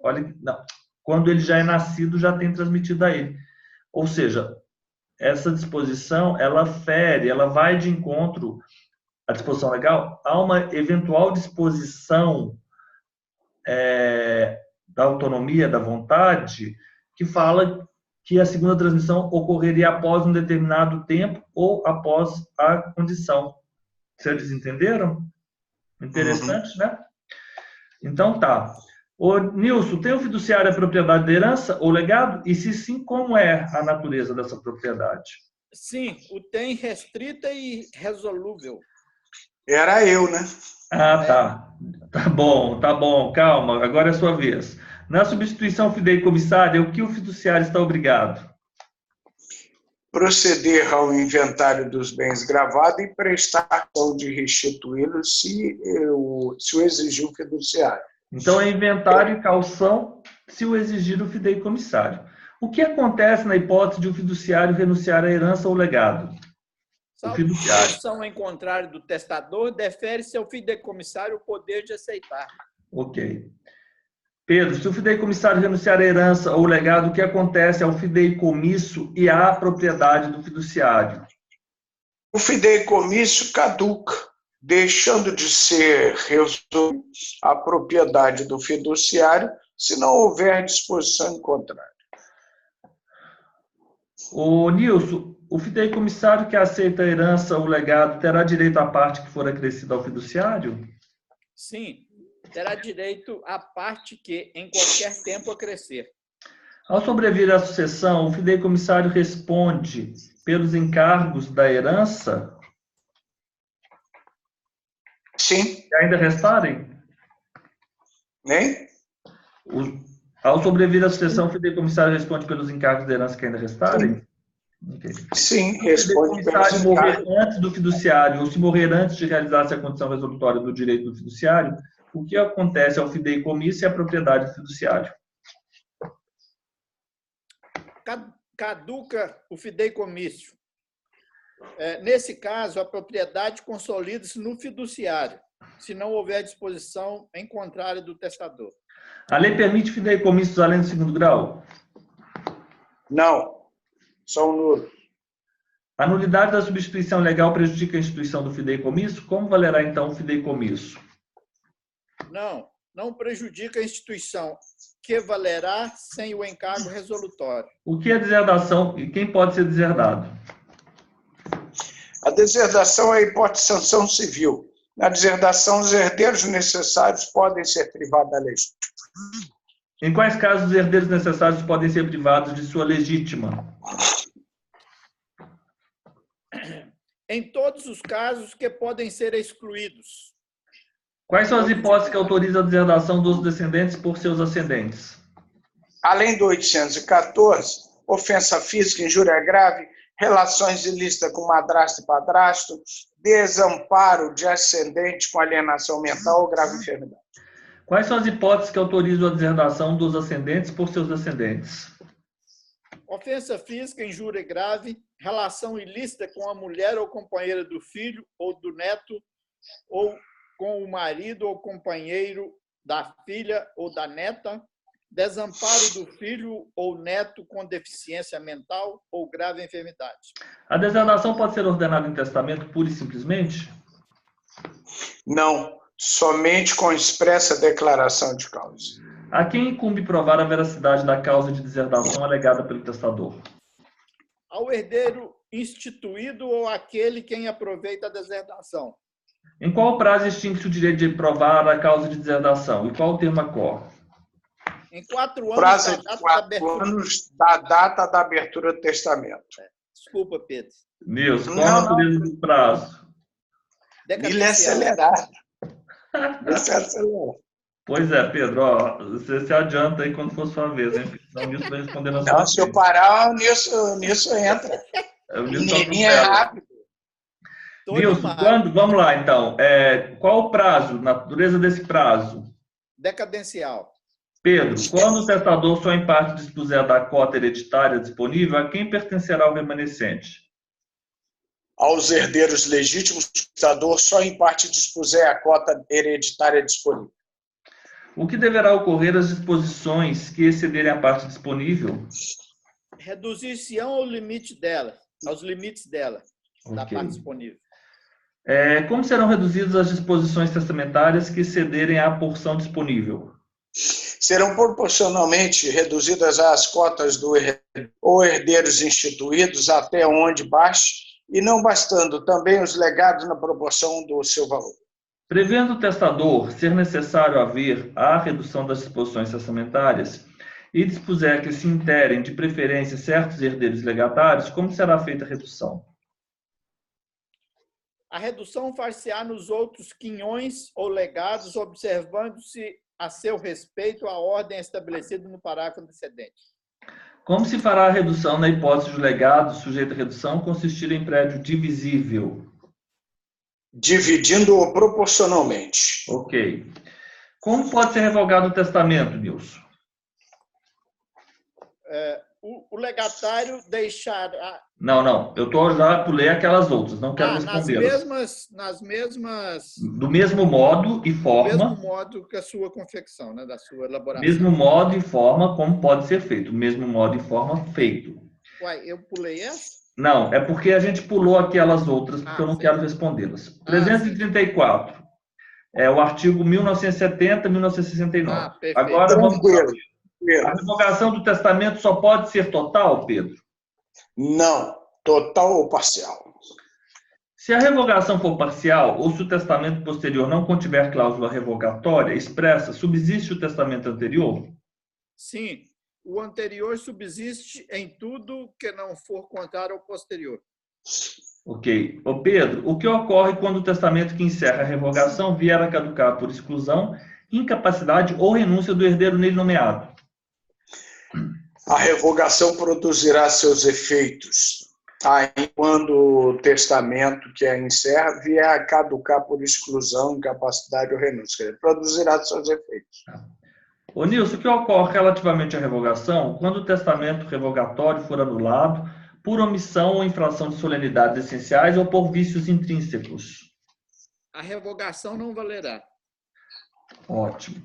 Olha, não. Quando ele já é nascido, já tem transmitido a ele. Ou seja, essa disposição, ela vai de encontro à disposição legal a uma eventual disposição da autonomia, da vontade, que fala que a segunda transmissão ocorreria após um determinado tempo ou após a condição. Vocês entenderam? Interessante, né? Então, tá. Ô, Nilson, tem o fiduciário a propriedade da herança ou legado? E se sim, como é a natureza dessa propriedade? Sim, o tem restrita e resolúvel. Era eu, né? Ah, tá. Tá bom, calma, agora é a sua vez. Na substituição fideicomissária, o que o fiduciário está obrigado? Proceder ao inventário dos bens gravados e prestar ação de restituí-los se o exigir o fiduciário. Então, é inventário e calção se o exigir o fideicomissário. O que acontece na hipótese de o fiduciário renunciar à herança ou legado? O fiduciário. Salvo em contrário do testador, defere-se ao fideicomissário o poder de aceitar. Ok. Pedro, se o fideicomissário renunciar à herança ou legado, o que acontece ao fideicomisso e à propriedade do fiduciário? O fideicomisso caduca, deixando de ser resolvido a propriedade do fiduciário se não houver disposição em contrário. Ô, Nilson, o fideicomissário que aceita a herança ou legado terá direito à parte que for acrescida ao fiduciário? Sim, terá direito à parte que, em qualquer tempo, acrescer. Ao sobrevir à sucessão, o fideicomissário responde pelos encargos da herança? Sim. Que ainda restarem? Nem? Ao sobrevir à sucessão, o fideicomissário responde pelos encargos da herança que ainda restarem? Okay. Sim, responde pelos encargos. Se o fideicomissário morrer antes do fiduciário, ou se morrer antes de realizar-se a condição resolutória do direito do fiduciário, o que acontece ao fideicomisso e à propriedade do fiduciário? Caduca o fideicomisso. Nesse caso, a propriedade consolida-se no fiduciário, se não houver disposição em contrário do testador. A lei permite fideicomissos além do segundo grau? Não, são nulos. A nulidade da substituição legal prejudica a instituição do fideicomisso? Como valerá, então, o fideicomisso? Não prejudica a instituição, que valerá sem o encargo resolutório. O que é deserdação e quem pode ser deserdado? A deserdação é a hipótese de sanção civil. Na deserdação, os herdeiros necessários podem ser privados da legítima. Em quais casos os herdeiros necessários podem ser privados de sua legítima? em todos os casos que podem ser excluídos. Quais são as hipóteses que autorizam a deserdação dos descendentes por seus ascendentes? Além do 814, ofensa física, injúria grave, relações ilícitas com madrasto e padrasto, desamparo de ascendente com alienação mental ou grave enfermidade. Quais são as hipóteses que autorizam a deserdação dos ascendentes por seus descendentes? Ofensa física, injúria grave, relação ilícita com a mulher ou companheira do filho ou do neto, ou com o marido ou companheiro da filha ou da neta, desamparo do filho ou neto com deficiência mental ou grave enfermidade. A deserdação pode ser ordenada em testamento pura e simplesmente? Não, somente com expressa declaração de causa. A quem incumbe provar a veracidade da causa de deserdação alegada pelo testador? Ao herdeiro instituído ou aquele quem aproveita a deserdação. Em qual prazo extingue-se o direito de provar a causa de deserdação? E qual o termo acorre? Em 4 anos Prazo da de data da 4 abertura. anos da data da abertura do testamento. Desculpa, Pedro. Nilson, qual a natureza do prazo? Ele é acelerado. Ele é acelerado. Pois é, Pedro, ó, você se adianta aí quando for sua vez, hein? Senão o Nilson vai responder na sua Não, se eu vez. parar, o Nilson entra. O Nilson Menininho é atropela. rápido. Tô Nilson, animado. vamos lá então. Qual o prazo, natureza desse prazo? Decadencial. Pedro, quando o testador só em parte dispuser da cota hereditária disponível, a quem pertencerá o remanescente? Aos herdeiros legítimos, o testador só em parte dispuser a cota hereditária disponível. O que deverá ocorrer às disposições que excederem a parte disponível? Reduzir-se-ão ao limite dela, aos limites dela, da Ok. parte disponível. Como serão reduzidas as disposições testamentárias que excederem a porção disponível? Serão proporcionalmente reduzidas as cotas do herdeiro ou herdeiros instituídos até onde baixe, e não bastando também os legados na proporção do seu valor. Prevendo o testador ser necessário haver a redução das disposições testamentárias e dispuser que se interem de preferência certos herdeiros legatários, como será feita a redução? A redução far-se-á nos outros quinhões ou legados, observando-se a seu respeito a ordem estabelecida no parágrafo antecedente. Como se fará a redução na hipótese de legado sujeito à redução consistir em prédio divisível? Dividindo-o proporcionalmente. Ok. Como pode ser revogado o testamento, Nilson? O legatário deixará... Não. Eu já pulei aquelas outras, não quero respondê-las. nas mesmas... Do mesmo modo e Do forma. mesmo modo que a sua confecção, né, da sua elaboração. Mesmo modo e forma como pode ser feito. Mesmo modo e forma feito. Uai, eu pulei essa? Não, é porque a gente pulou aquelas outras, porque eu não sim. quero respondê-las. 334. É o artigo 1970, 1969. Perfeito. Agora vamos... Tranquilo. A revogação do testamento só pode ser total, Pedro? Não, total ou parcial. Se a revogação for parcial ou se o testamento posterior não contiver cláusula revogatória expressa, subsiste o testamento anterior? Sim, o anterior subsiste em tudo que não for contrário ao posterior. Ok. Ô Pedro, o que ocorre quando o testamento que encerra a revogação vier a caducar por exclusão, incapacidade ou renúncia do herdeiro nele nomeado? A revogação produzirá seus efeitos aí quando o testamento que a encerra vier a caducar por exclusão, incapacidade ou renúncia. Ele produzirá seus efeitos. Ô Nilson, o que ocorre relativamente à revogação quando o testamento revogatório for anulado por omissão ou infração de solenidades essenciais ou por vícios intrínsecos? A revogação não valerá. Ótimo.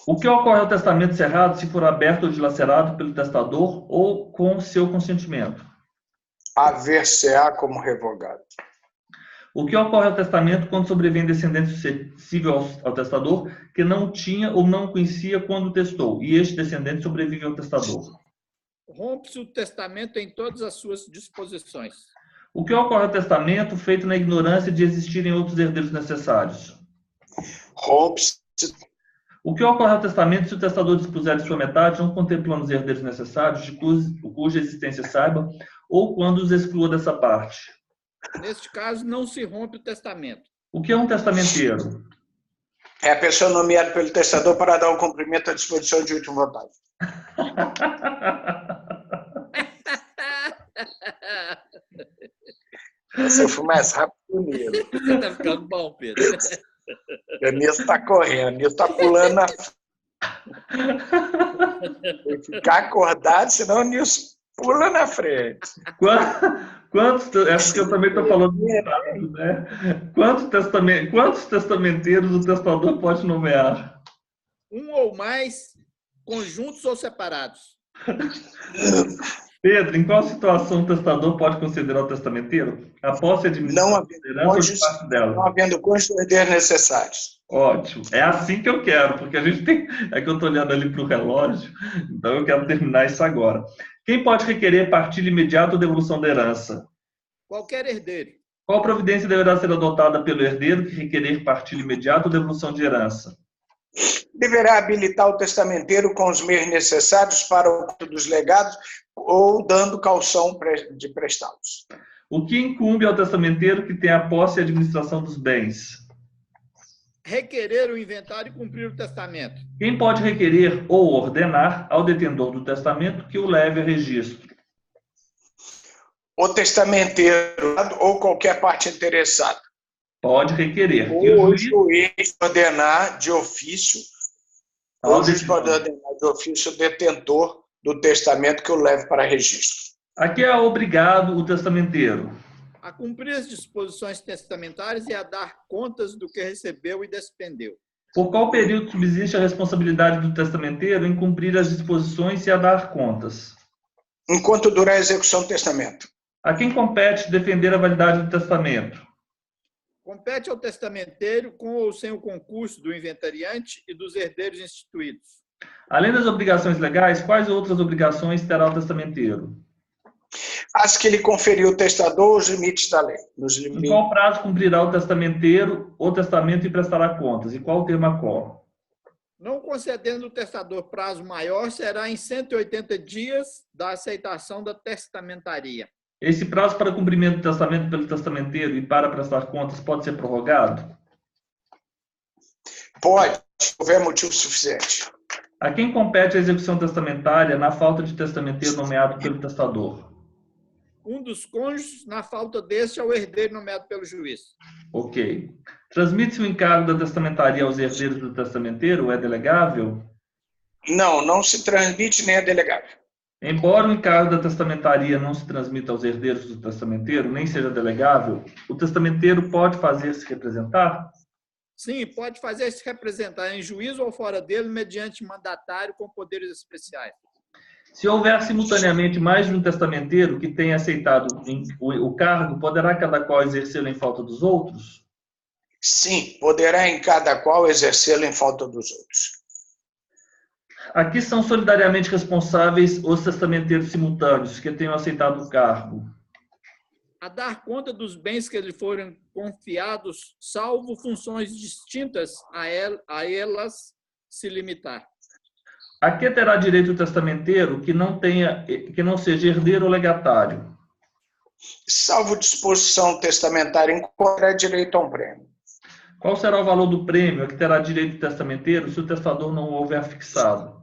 O que ocorre ao testamento cerrado se for aberto ou dilacerado pelo testador ou com seu consentimento? Haver-se-á como revogado. O que ocorre ao testamento quando sobrevém descendente suscetível ao testador que não tinha ou não conhecia quando testou, e este descendente sobrevive ao testador? Rompe-se o testamento em todas as suas disposições. O que ocorre ao testamento feito na ignorância de existirem outros herdeiros necessários? Rompe-se. O que ocorre ao testamento se o testador dispuser de sua metade, não contemplando os herdeiros necessários, de cuja existência saiba, ou quando os exclua dessa parte? Neste caso, não se rompe o testamento. O que é um testamenteiro? É a pessoa nomeada pelo testador para dar o cumprimento à disposição de última vontade. Essa eu fui mais rápido que o Nilo. Você está ficando bom, Pedro. O Nilo está correndo, o Nilo está pulando na frente. Tem que ficar acordado, senão o Nilo pula na frente. É porque eu também estou falando muito rápido, né? Quantos testamenteiros o testador pode nomear? Um ou mais, conjuntos ou separados. Pedro, em qual situação o testador pode considerar o testamenteiro? A posse administrativa da herança ou de parte dela? Não havendo cônjuge ou herdeiros necessários. Ótimo. É assim que eu quero, porque a gente tem... É que eu estou olhando ali para o relógio, então eu quero terminar isso agora. Quem pode requerer partilha imediata ou devolução da herança? Qualquer herdeiro. Qual providência deverá ser adotada pelo herdeiro que requerer partilha imediata ou devolução de herança? Deverá habilitar o testamenteiro com os meios necessários para o culto dos legados ou dando calção de prestá-los. O que incumbe ao testamenteiro que tem a posse e a administração dos bens? Requerer o inventário e cumprir o testamento. Quem pode requerer ou ordenar ao detentor do testamento que o leve a registro? O testamenteiro ou qualquer parte interessada. Pode requerer. Ou o juiz ordenar de ofício, o detentor do testamento que o leve para registro. A que é obrigado o testamenteiro? A cumprir as disposições testamentárias e a dar contas do que recebeu e despendeu. Por qual período subsiste a responsabilidade do testamenteiro em cumprir as disposições e a dar contas? Enquanto durar a execução do testamento. A quem compete defender a validade do testamento? Compete ao testamenteiro com ou sem o concurso do inventariante e dos herdeiros instituídos. Além das obrigações legais, quais outras obrigações terá o testamenteiro? As que lhe conferiu o testador, os limites da lei. Em qual prazo cumprirá o testamenteiro o testamento e prestará contas? E qual o termo a qual? Não concedendo o testador prazo maior, será em 180 dias da aceitação da testamentaria. Esse prazo para cumprimento do testamento pelo testamenteiro e para prestar contas pode ser prorrogado? Pode, se houver motivo suficiente. A quem compete a execução testamentária na falta de testamenteiro nomeado pelo testador? Um dos cônjuges, na falta deste, ao herdeiro nomeado pelo juiz. Ok. Transmite-se o encargo da testamentaria aos herdeiros do testamenteiro? É delegável? Não, não se transmite nem é delegável. Embora o encargo da testamentaria não se transmita aos herdeiros do testamenteiro, nem seja delegável, o testamenteiro pode fazer-se representar? Sim, pode fazer-se representar em juízo ou fora dele, mediante mandatário com poderes especiais. Se houver simultaneamente mais de um testamenteiro que tenha aceitado o cargo, poderá cada qual exercê-lo em falta dos outros? Sim, poderá em cada qual exercê-lo em falta dos outros. Aqui são solidariamente responsáveis os testamenteiros simultâneos que tenham aceitado o cargo. A dar conta dos bens que lhe foram confiados, salvo funções distintas a elas se limitar. A que terá direito o testamenteiro que não seja herdeiro ou legatário? Salvo disposição testamentária em qualquer direito a um prêmio. Qual será o valor do prêmio a que terá direito o testamenteiro se o testador não o houver fixado?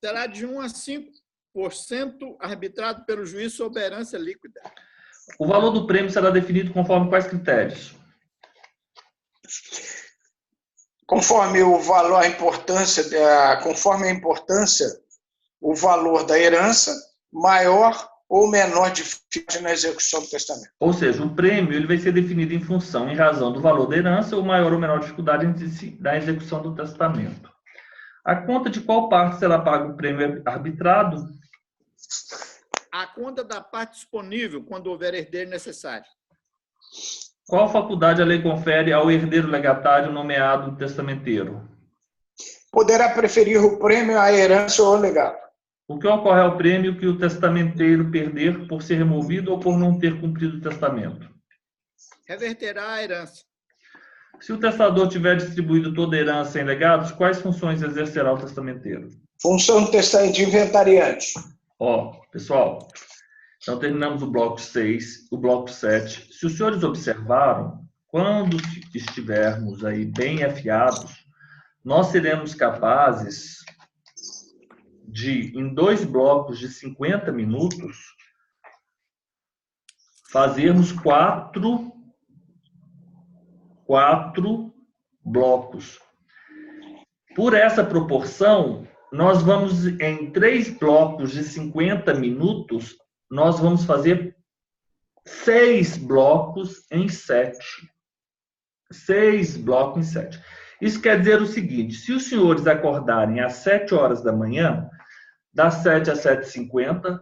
Será de 1 a 5% arbitrado pelo juiz sob herança líquida. O valor do prêmio será definido conforme quais critérios? Conforme o valor, conforme a importância, o valor da herança, maior ou menor dificuldade na execução do testamento. Ou seja, o prêmio ele vai ser definido em função, em razão do valor da herança ou maior ou menor dificuldade na execução do testamento. A conta de qual parte será pago o prêmio arbitrado? A conta da parte disponível, quando houver herdeiro necessário. Qual faculdade a lei confere ao herdeiro legatário nomeado testamenteiro? Poderá preferir o prêmio à herança ou ao legado. O que ocorre ao prêmio que o testamenteiro perder por ser removido ou por não ter cumprido o testamento? Reverterá a herança. Se o testador tiver distribuído toda a herança em legados, quais funções exercerá o testamenteiro? Função do testante inventariante. Ó, pessoal, então terminamos o bloco 6, o bloco 7. Se os senhores observaram, quando estivermos aí bem afiados, nós seremos capazes de, em 2 blocos de 50 minutos, fazermos 4 blocos. Por essa proporção, nós vamos, em 3 blocos de 50 minutos, nós vamos fazer 6 blocos em 7. 6 blocos em 7. Isso quer dizer o seguinte, se os senhores acordarem às 7 horas da manhã, das 7 às 7h50,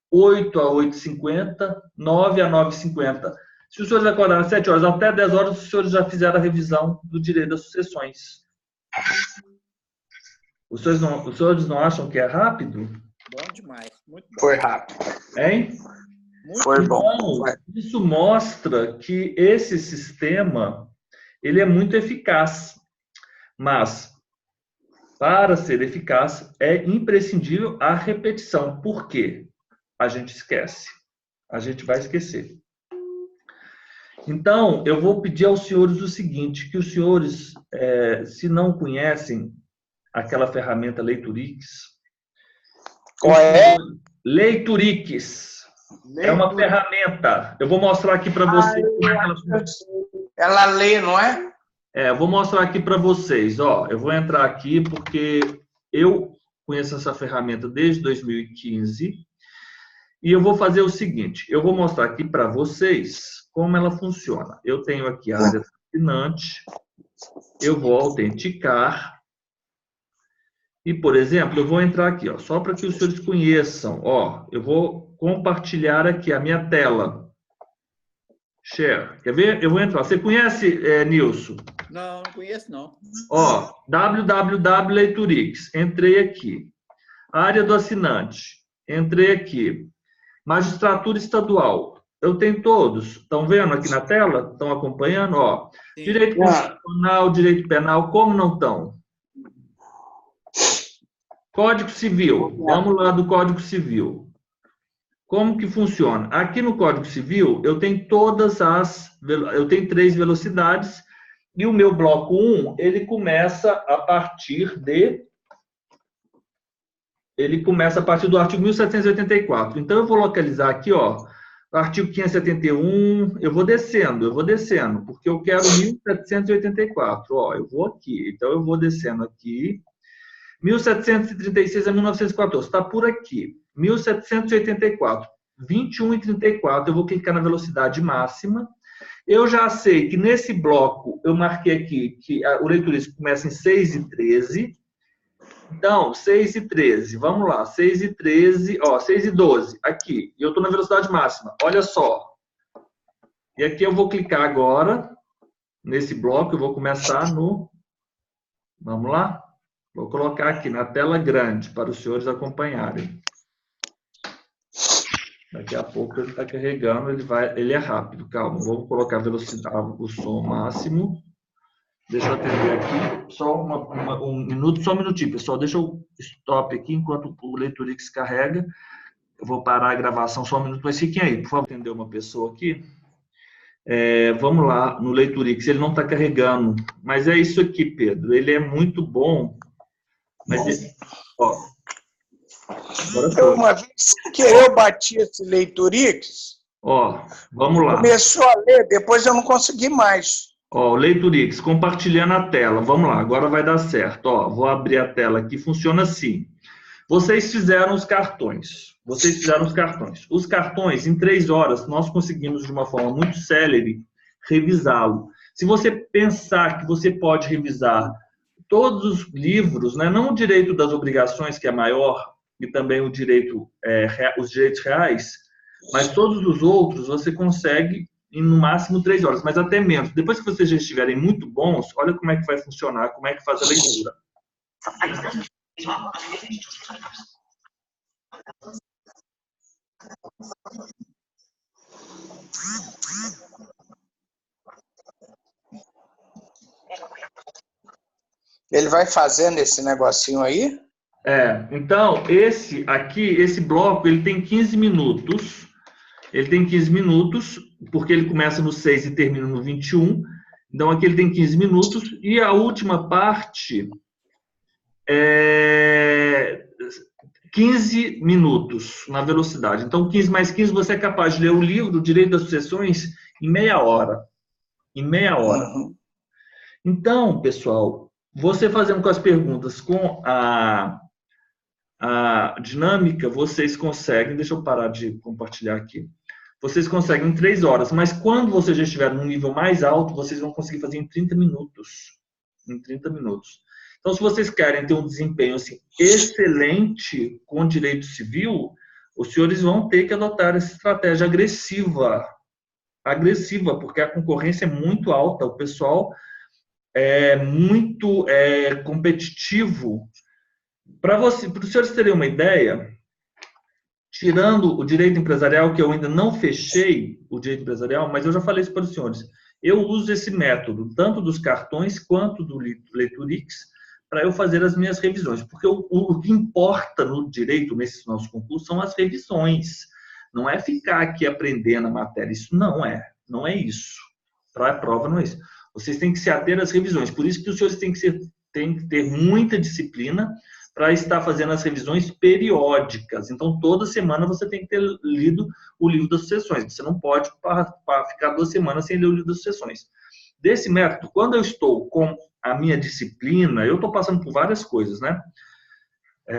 8 a 8h50, 9 a 9h50. Se os senhores acordarem às 7 horas, até 10 horas, os senhores já fizeram a revisão do direito das sucessões. Os senhores não acham que é rápido? Bom demais, muito bom. Foi rápido. Hein? Foi bom. Então, isso mostra que esse sistema ele é muito eficaz. Mas, para ser eficaz, é imprescindível a repetição. Por quê? A gente esquece. A gente vai esquecer. Então, eu vou pedir aos senhores o seguinte, que os senhores, se não conhecem aquela ferramenta Leiturix... Qual é? Leiturix. É uma ferramenta. Eu vou mostrar aqui para vocês como é que ela funciona. Ela lê, não é? Eu vou mostrar aqui para vocês. Ó, eu vou entrar aqui porque eu conheço essa ferramenta desde 2015 e eu vou fazer o seguinte. Eu vou mostrar aqui para vocês como ela funciona. Eu tenho aqui a área do assinante. Eu vou autenticar. E, por exemplo, eu vou entrar aqui, ó, só para que os senhores conheçam. Ó, eu vou compartilhar aqui a minha tela. Share. Quer ver? Eu vou entrar. Você conhece, Nilson? Não, não conheço, não. Ó, www.leiturix. Entrei aqui. Área do assinante. Entrei aqui. Magistratura estadual. Eu tenho todos. Estão vendo aqui na tela? Estão acompanhando? Ó, Sim. direito constitucional, direito penal, como não estão? Código Civil. Vamos lá do Código Civil. Como que funciona? Aqui no Código Civil, eu tenho eu tenho 3 velocidades e o meu bloco 1, ele começa a partir do artigo 1784. Então, eu vou localizar aqui, ó, o artigo 571, eu vou descendo, porque eu quero 1784. Ó, eu vou aqui, então eu vou descendo aqui. 1736 a 1914, está por aqui. 1784, 21h34, eu vou clicar na velocidade máxima. Eu já sei que nesse bloco, eu marquei aqui que o Leiturix começa em 6h13. Então, 6h13, vamos lá, 6h13, ó, 6h12, aqui. E eu estou na velocidade máxima, olha só. E aqui eu vou clicar agora, nesse bloco, eu vou começar no... Vamos lá? Vou colocar aqui na tela grande para os senhores acompanharem. Daqui a pouco ele está carregando, ele é rápido, calma. Vamos colocar a velocidade, o som máximo. Deixa eu atender aqui, só um minuto, só um minutinho, pessoal. Deixa eu stop aqui enquanto o Leiturix carrega. Eu vou parar a gravação só um minuto, mas fiquem aí, por favor. Atender uma pessoa aqui. Vamos lá, no Leiturix, ele não está carregando. Mas é isso aqui, Pedro. Ele é muito bom. Mas, ó, uma vez, sem querer, eu bati esse Leiturix. Ó, vamos lá. Começou a ler, depois eu não consegui mais. Ó, o Leiturix, compartilhando a tela. Vamos lá, agora vai dar certo. Ó, vou abrir a tela aqui, funciona assim. Vocês fizeram os cartões. Os cartões, em 3 horas, nós conseguimos, de uma forma muito célere, revisá-lo. Se você pensar que você pode revisar todos os livros, né, não o direito das obrigações, que é maior, e também o direito, os direitos reais, mas todos os outros você consegue em no máximo 3 horas, mas até menos. Depois que vocês já estiverem muito bons, olha como é que vai funcionar, como é que faz a leitura. Ele vai fazendo esse negocinho aí? Então, esse bloco, ele tem 15 minutos. Ele tem 15 minutos, porque ele começa no 6 e termina no 21. Então, aqui ele tem 15 minutos. E a última parte é 15 minutos na velocidade. Então, 15 mais 15, você é capaz de ler o livro, o Direito das Sucessões, em meia hora. Em meia hora. Uhum. Então, pessoal, você fazendo com as perguntas com a dinâmica, vocês conseguem, deixa eu parar de compartilhar aqui, vocês conseguem em 3 horas, mas quando você já estiver num nível mais alto, vocês vão conseguir fazer em 30 minutos. Em 30 minutos. Então, se vocês querem ter um desempenho assim, excelente com direito civil, os senhores vão ter que adotar essa estratégia agressiva. Agressiva, porque a concorrência é muito alta, o pessoal é muito competitivo. Para os senhores terem uma ideia, tirando o direito empresarial, que eu ainda não fechei o direito empresarial, mas eu já falei isso para os senhores, eu uso esse método, tanto dos cartões quanto do Leiturix, para eu fazer as minhas revisões. Porque o que importa no direito, nesses nossos concursos, são as revisões. Não é ficar aqui aprendendo a matéria. Isso não é. Não é isso. Para a prova não é isso. Vocês têm que se ater às revisões. Por isso que os senhores têm que ter muita disciplina para estar fazendo as revisões periódicas. Então, toda semana você tem que ter lido o livro das sucessões. Você não pode ficar 2 semanas sem ler o livro das sucessões. Desse método, quando eu estou com a minha disciplina, eu estou passando por várias coisas, né?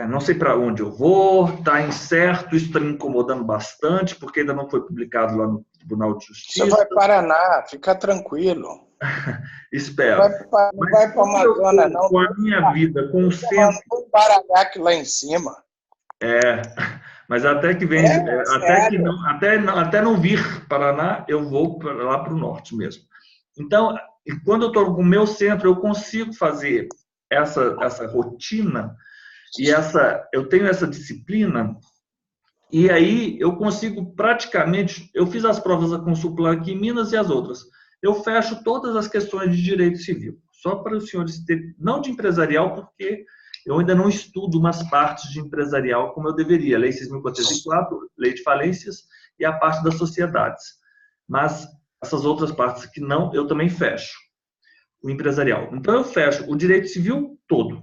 Não sei para onde eu vou, está incerto, isso está me incomodando bastante, porque ainda não foi publicado lá no Tribunal de Justiça. Você vai para Paraná, fica tranquilo. Espero. Não vai para Amazonas, não. Com a minha vida, com o centro... Um Baralhaque lá em cima. Mas até que vem, até não vir Paraná, eu vou lá para o norte mesmo. Então, quando eu estou com o meu centro, eu consigo fazer essa rotina e eu tenho essa disciplina, e aí eu consigo praticamente, eu fiz as provas da Consulplan aqui em Minas e as outras, eu fecho todas as questões de direito civil, só para os senhores terem, não de empresarial, porque eu ainda não estudo umas partes de empresarial como eu deveria, Lei 6.404, Lei de Falências e a parte das sociedades, mas essas outras partes que não, eu também fecho o empresarial. Então, eu fecho o direito civil todo.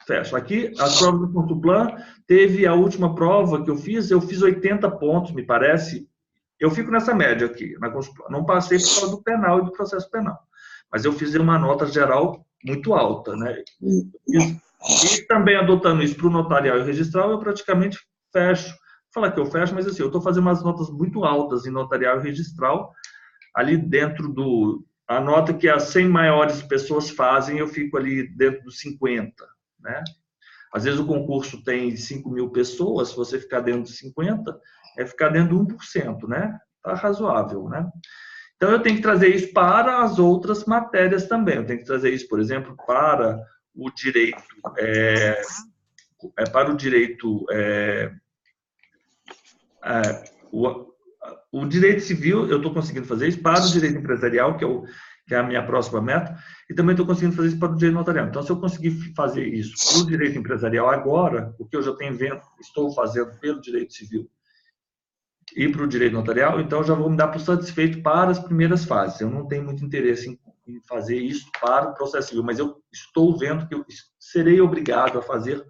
Fecho. Aqui, as provas do Consulplan, teve a última prova que eu fiz 80 pontos, me parece. Eu fico nessa média aqui, na Consulplan. Não passei por causa do penal e do processo penal. Mas eu fiz uma nota geral muito alta, né? E também adotando isso para o notarial e registral, eu praticamente fecho. Vou falar que eu fecho, mas assim, eu estou fazendo umas notas muito altas em notarial e registral, ali dentro a nota que as 100 maiores pessoas fazem, eu fico ali dentro dos 50, né? Às vezes o concurso tem 5.000 pessoas, se você ficar dentro de 50, é ficar dentro de 1%, né? Tá razoável, né? Então, eu tenho que trazer isso para as outras matérias também. Eu tenho que trazer isso, por exemplo, para o direito... O direito civil, eu estou conseguindo fazer isso para o direito empresarial, que é a minha próxima meta, e também estou conseguindo fazer isso para o direito notarial. Então, se eu conseguir fazer isso para o direito empresarial agora, o que eu já estou fazendo pelo direito civil e para o direito notarial, então já vou me dar por satisfeito para as primeiras fases. Eu não tenho muito interesse em fazer isso para o processo civil, mas eu estou vendo que eu serei obrigado a fazer,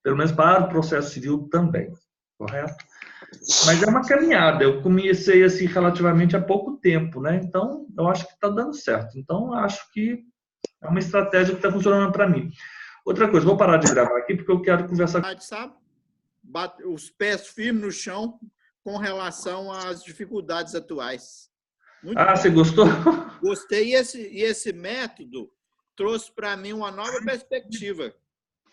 pelo menos para o processo civil também, correto? Mas é uma caminhada, eu comecei assim relativamente há pouco tempo, né? Então, eu acho que está dando certo. Então, acho que é uma estratégia que está funcionando para mim. Outra coisa, vou parar de gravar aqui porque eu quero conversar. Sabe? Os pés firmes no chão com relação às dificuldades atuais. Muito bom. Você gostou? Gostei, e esse método trouxe para mim uma nova perspectiva,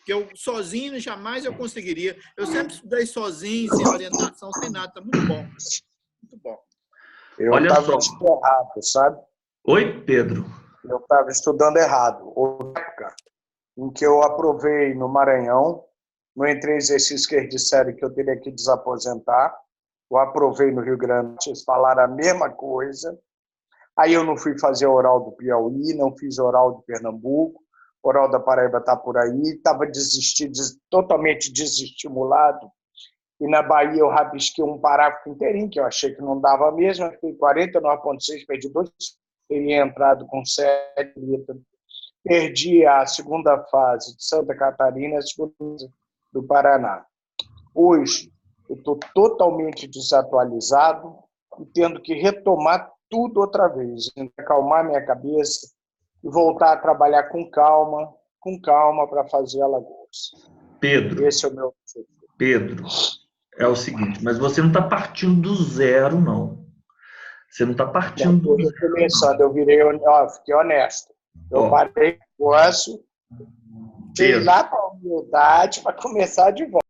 que eu sozinho jamais eu conseguiria. Eu sempre estudei sozinho, sem orientação, sem nada. Tá muito bom. Muito bom. Eu estava estudando errado, sabe? Oi, Pedro. Eu estava estudando errado. Outra época em que eu aprovei no Maranhão, não entrei em exercício que eles disseram que eu teria que desaposentar. Eu aprovei no Rio Grande, eles falaram a mesma coisa. Aí eu não fui fazer oral do Piauí, não fiz oral do Pernambuco, Oral da Paraíba está por aí, estava totalmente desestimulado. E na Bahia eu rabisquei um parágrafo inteirinho, que eu achei que não dava mesmo, fiquei 49,6, perdi 2, teria entrado com 7 letras. Perdi a segunda fase de Santa Catarina e a segunda do Paraná. Hoje, eu estou totalmente desatualizado e tendo que retomar tudo outra vez, acalmar minha cabeça e voltar a trabalhar com calma para fazer Alagoas. Pedro, Esse é o meu objetivo. Pedro, é o seguinte, mas você não está partindo do zero, não. Você não está partindo do zero. Começando, eu fiquei honesto. Eu parei o negócio, fui lá com a humildade para começar de volta.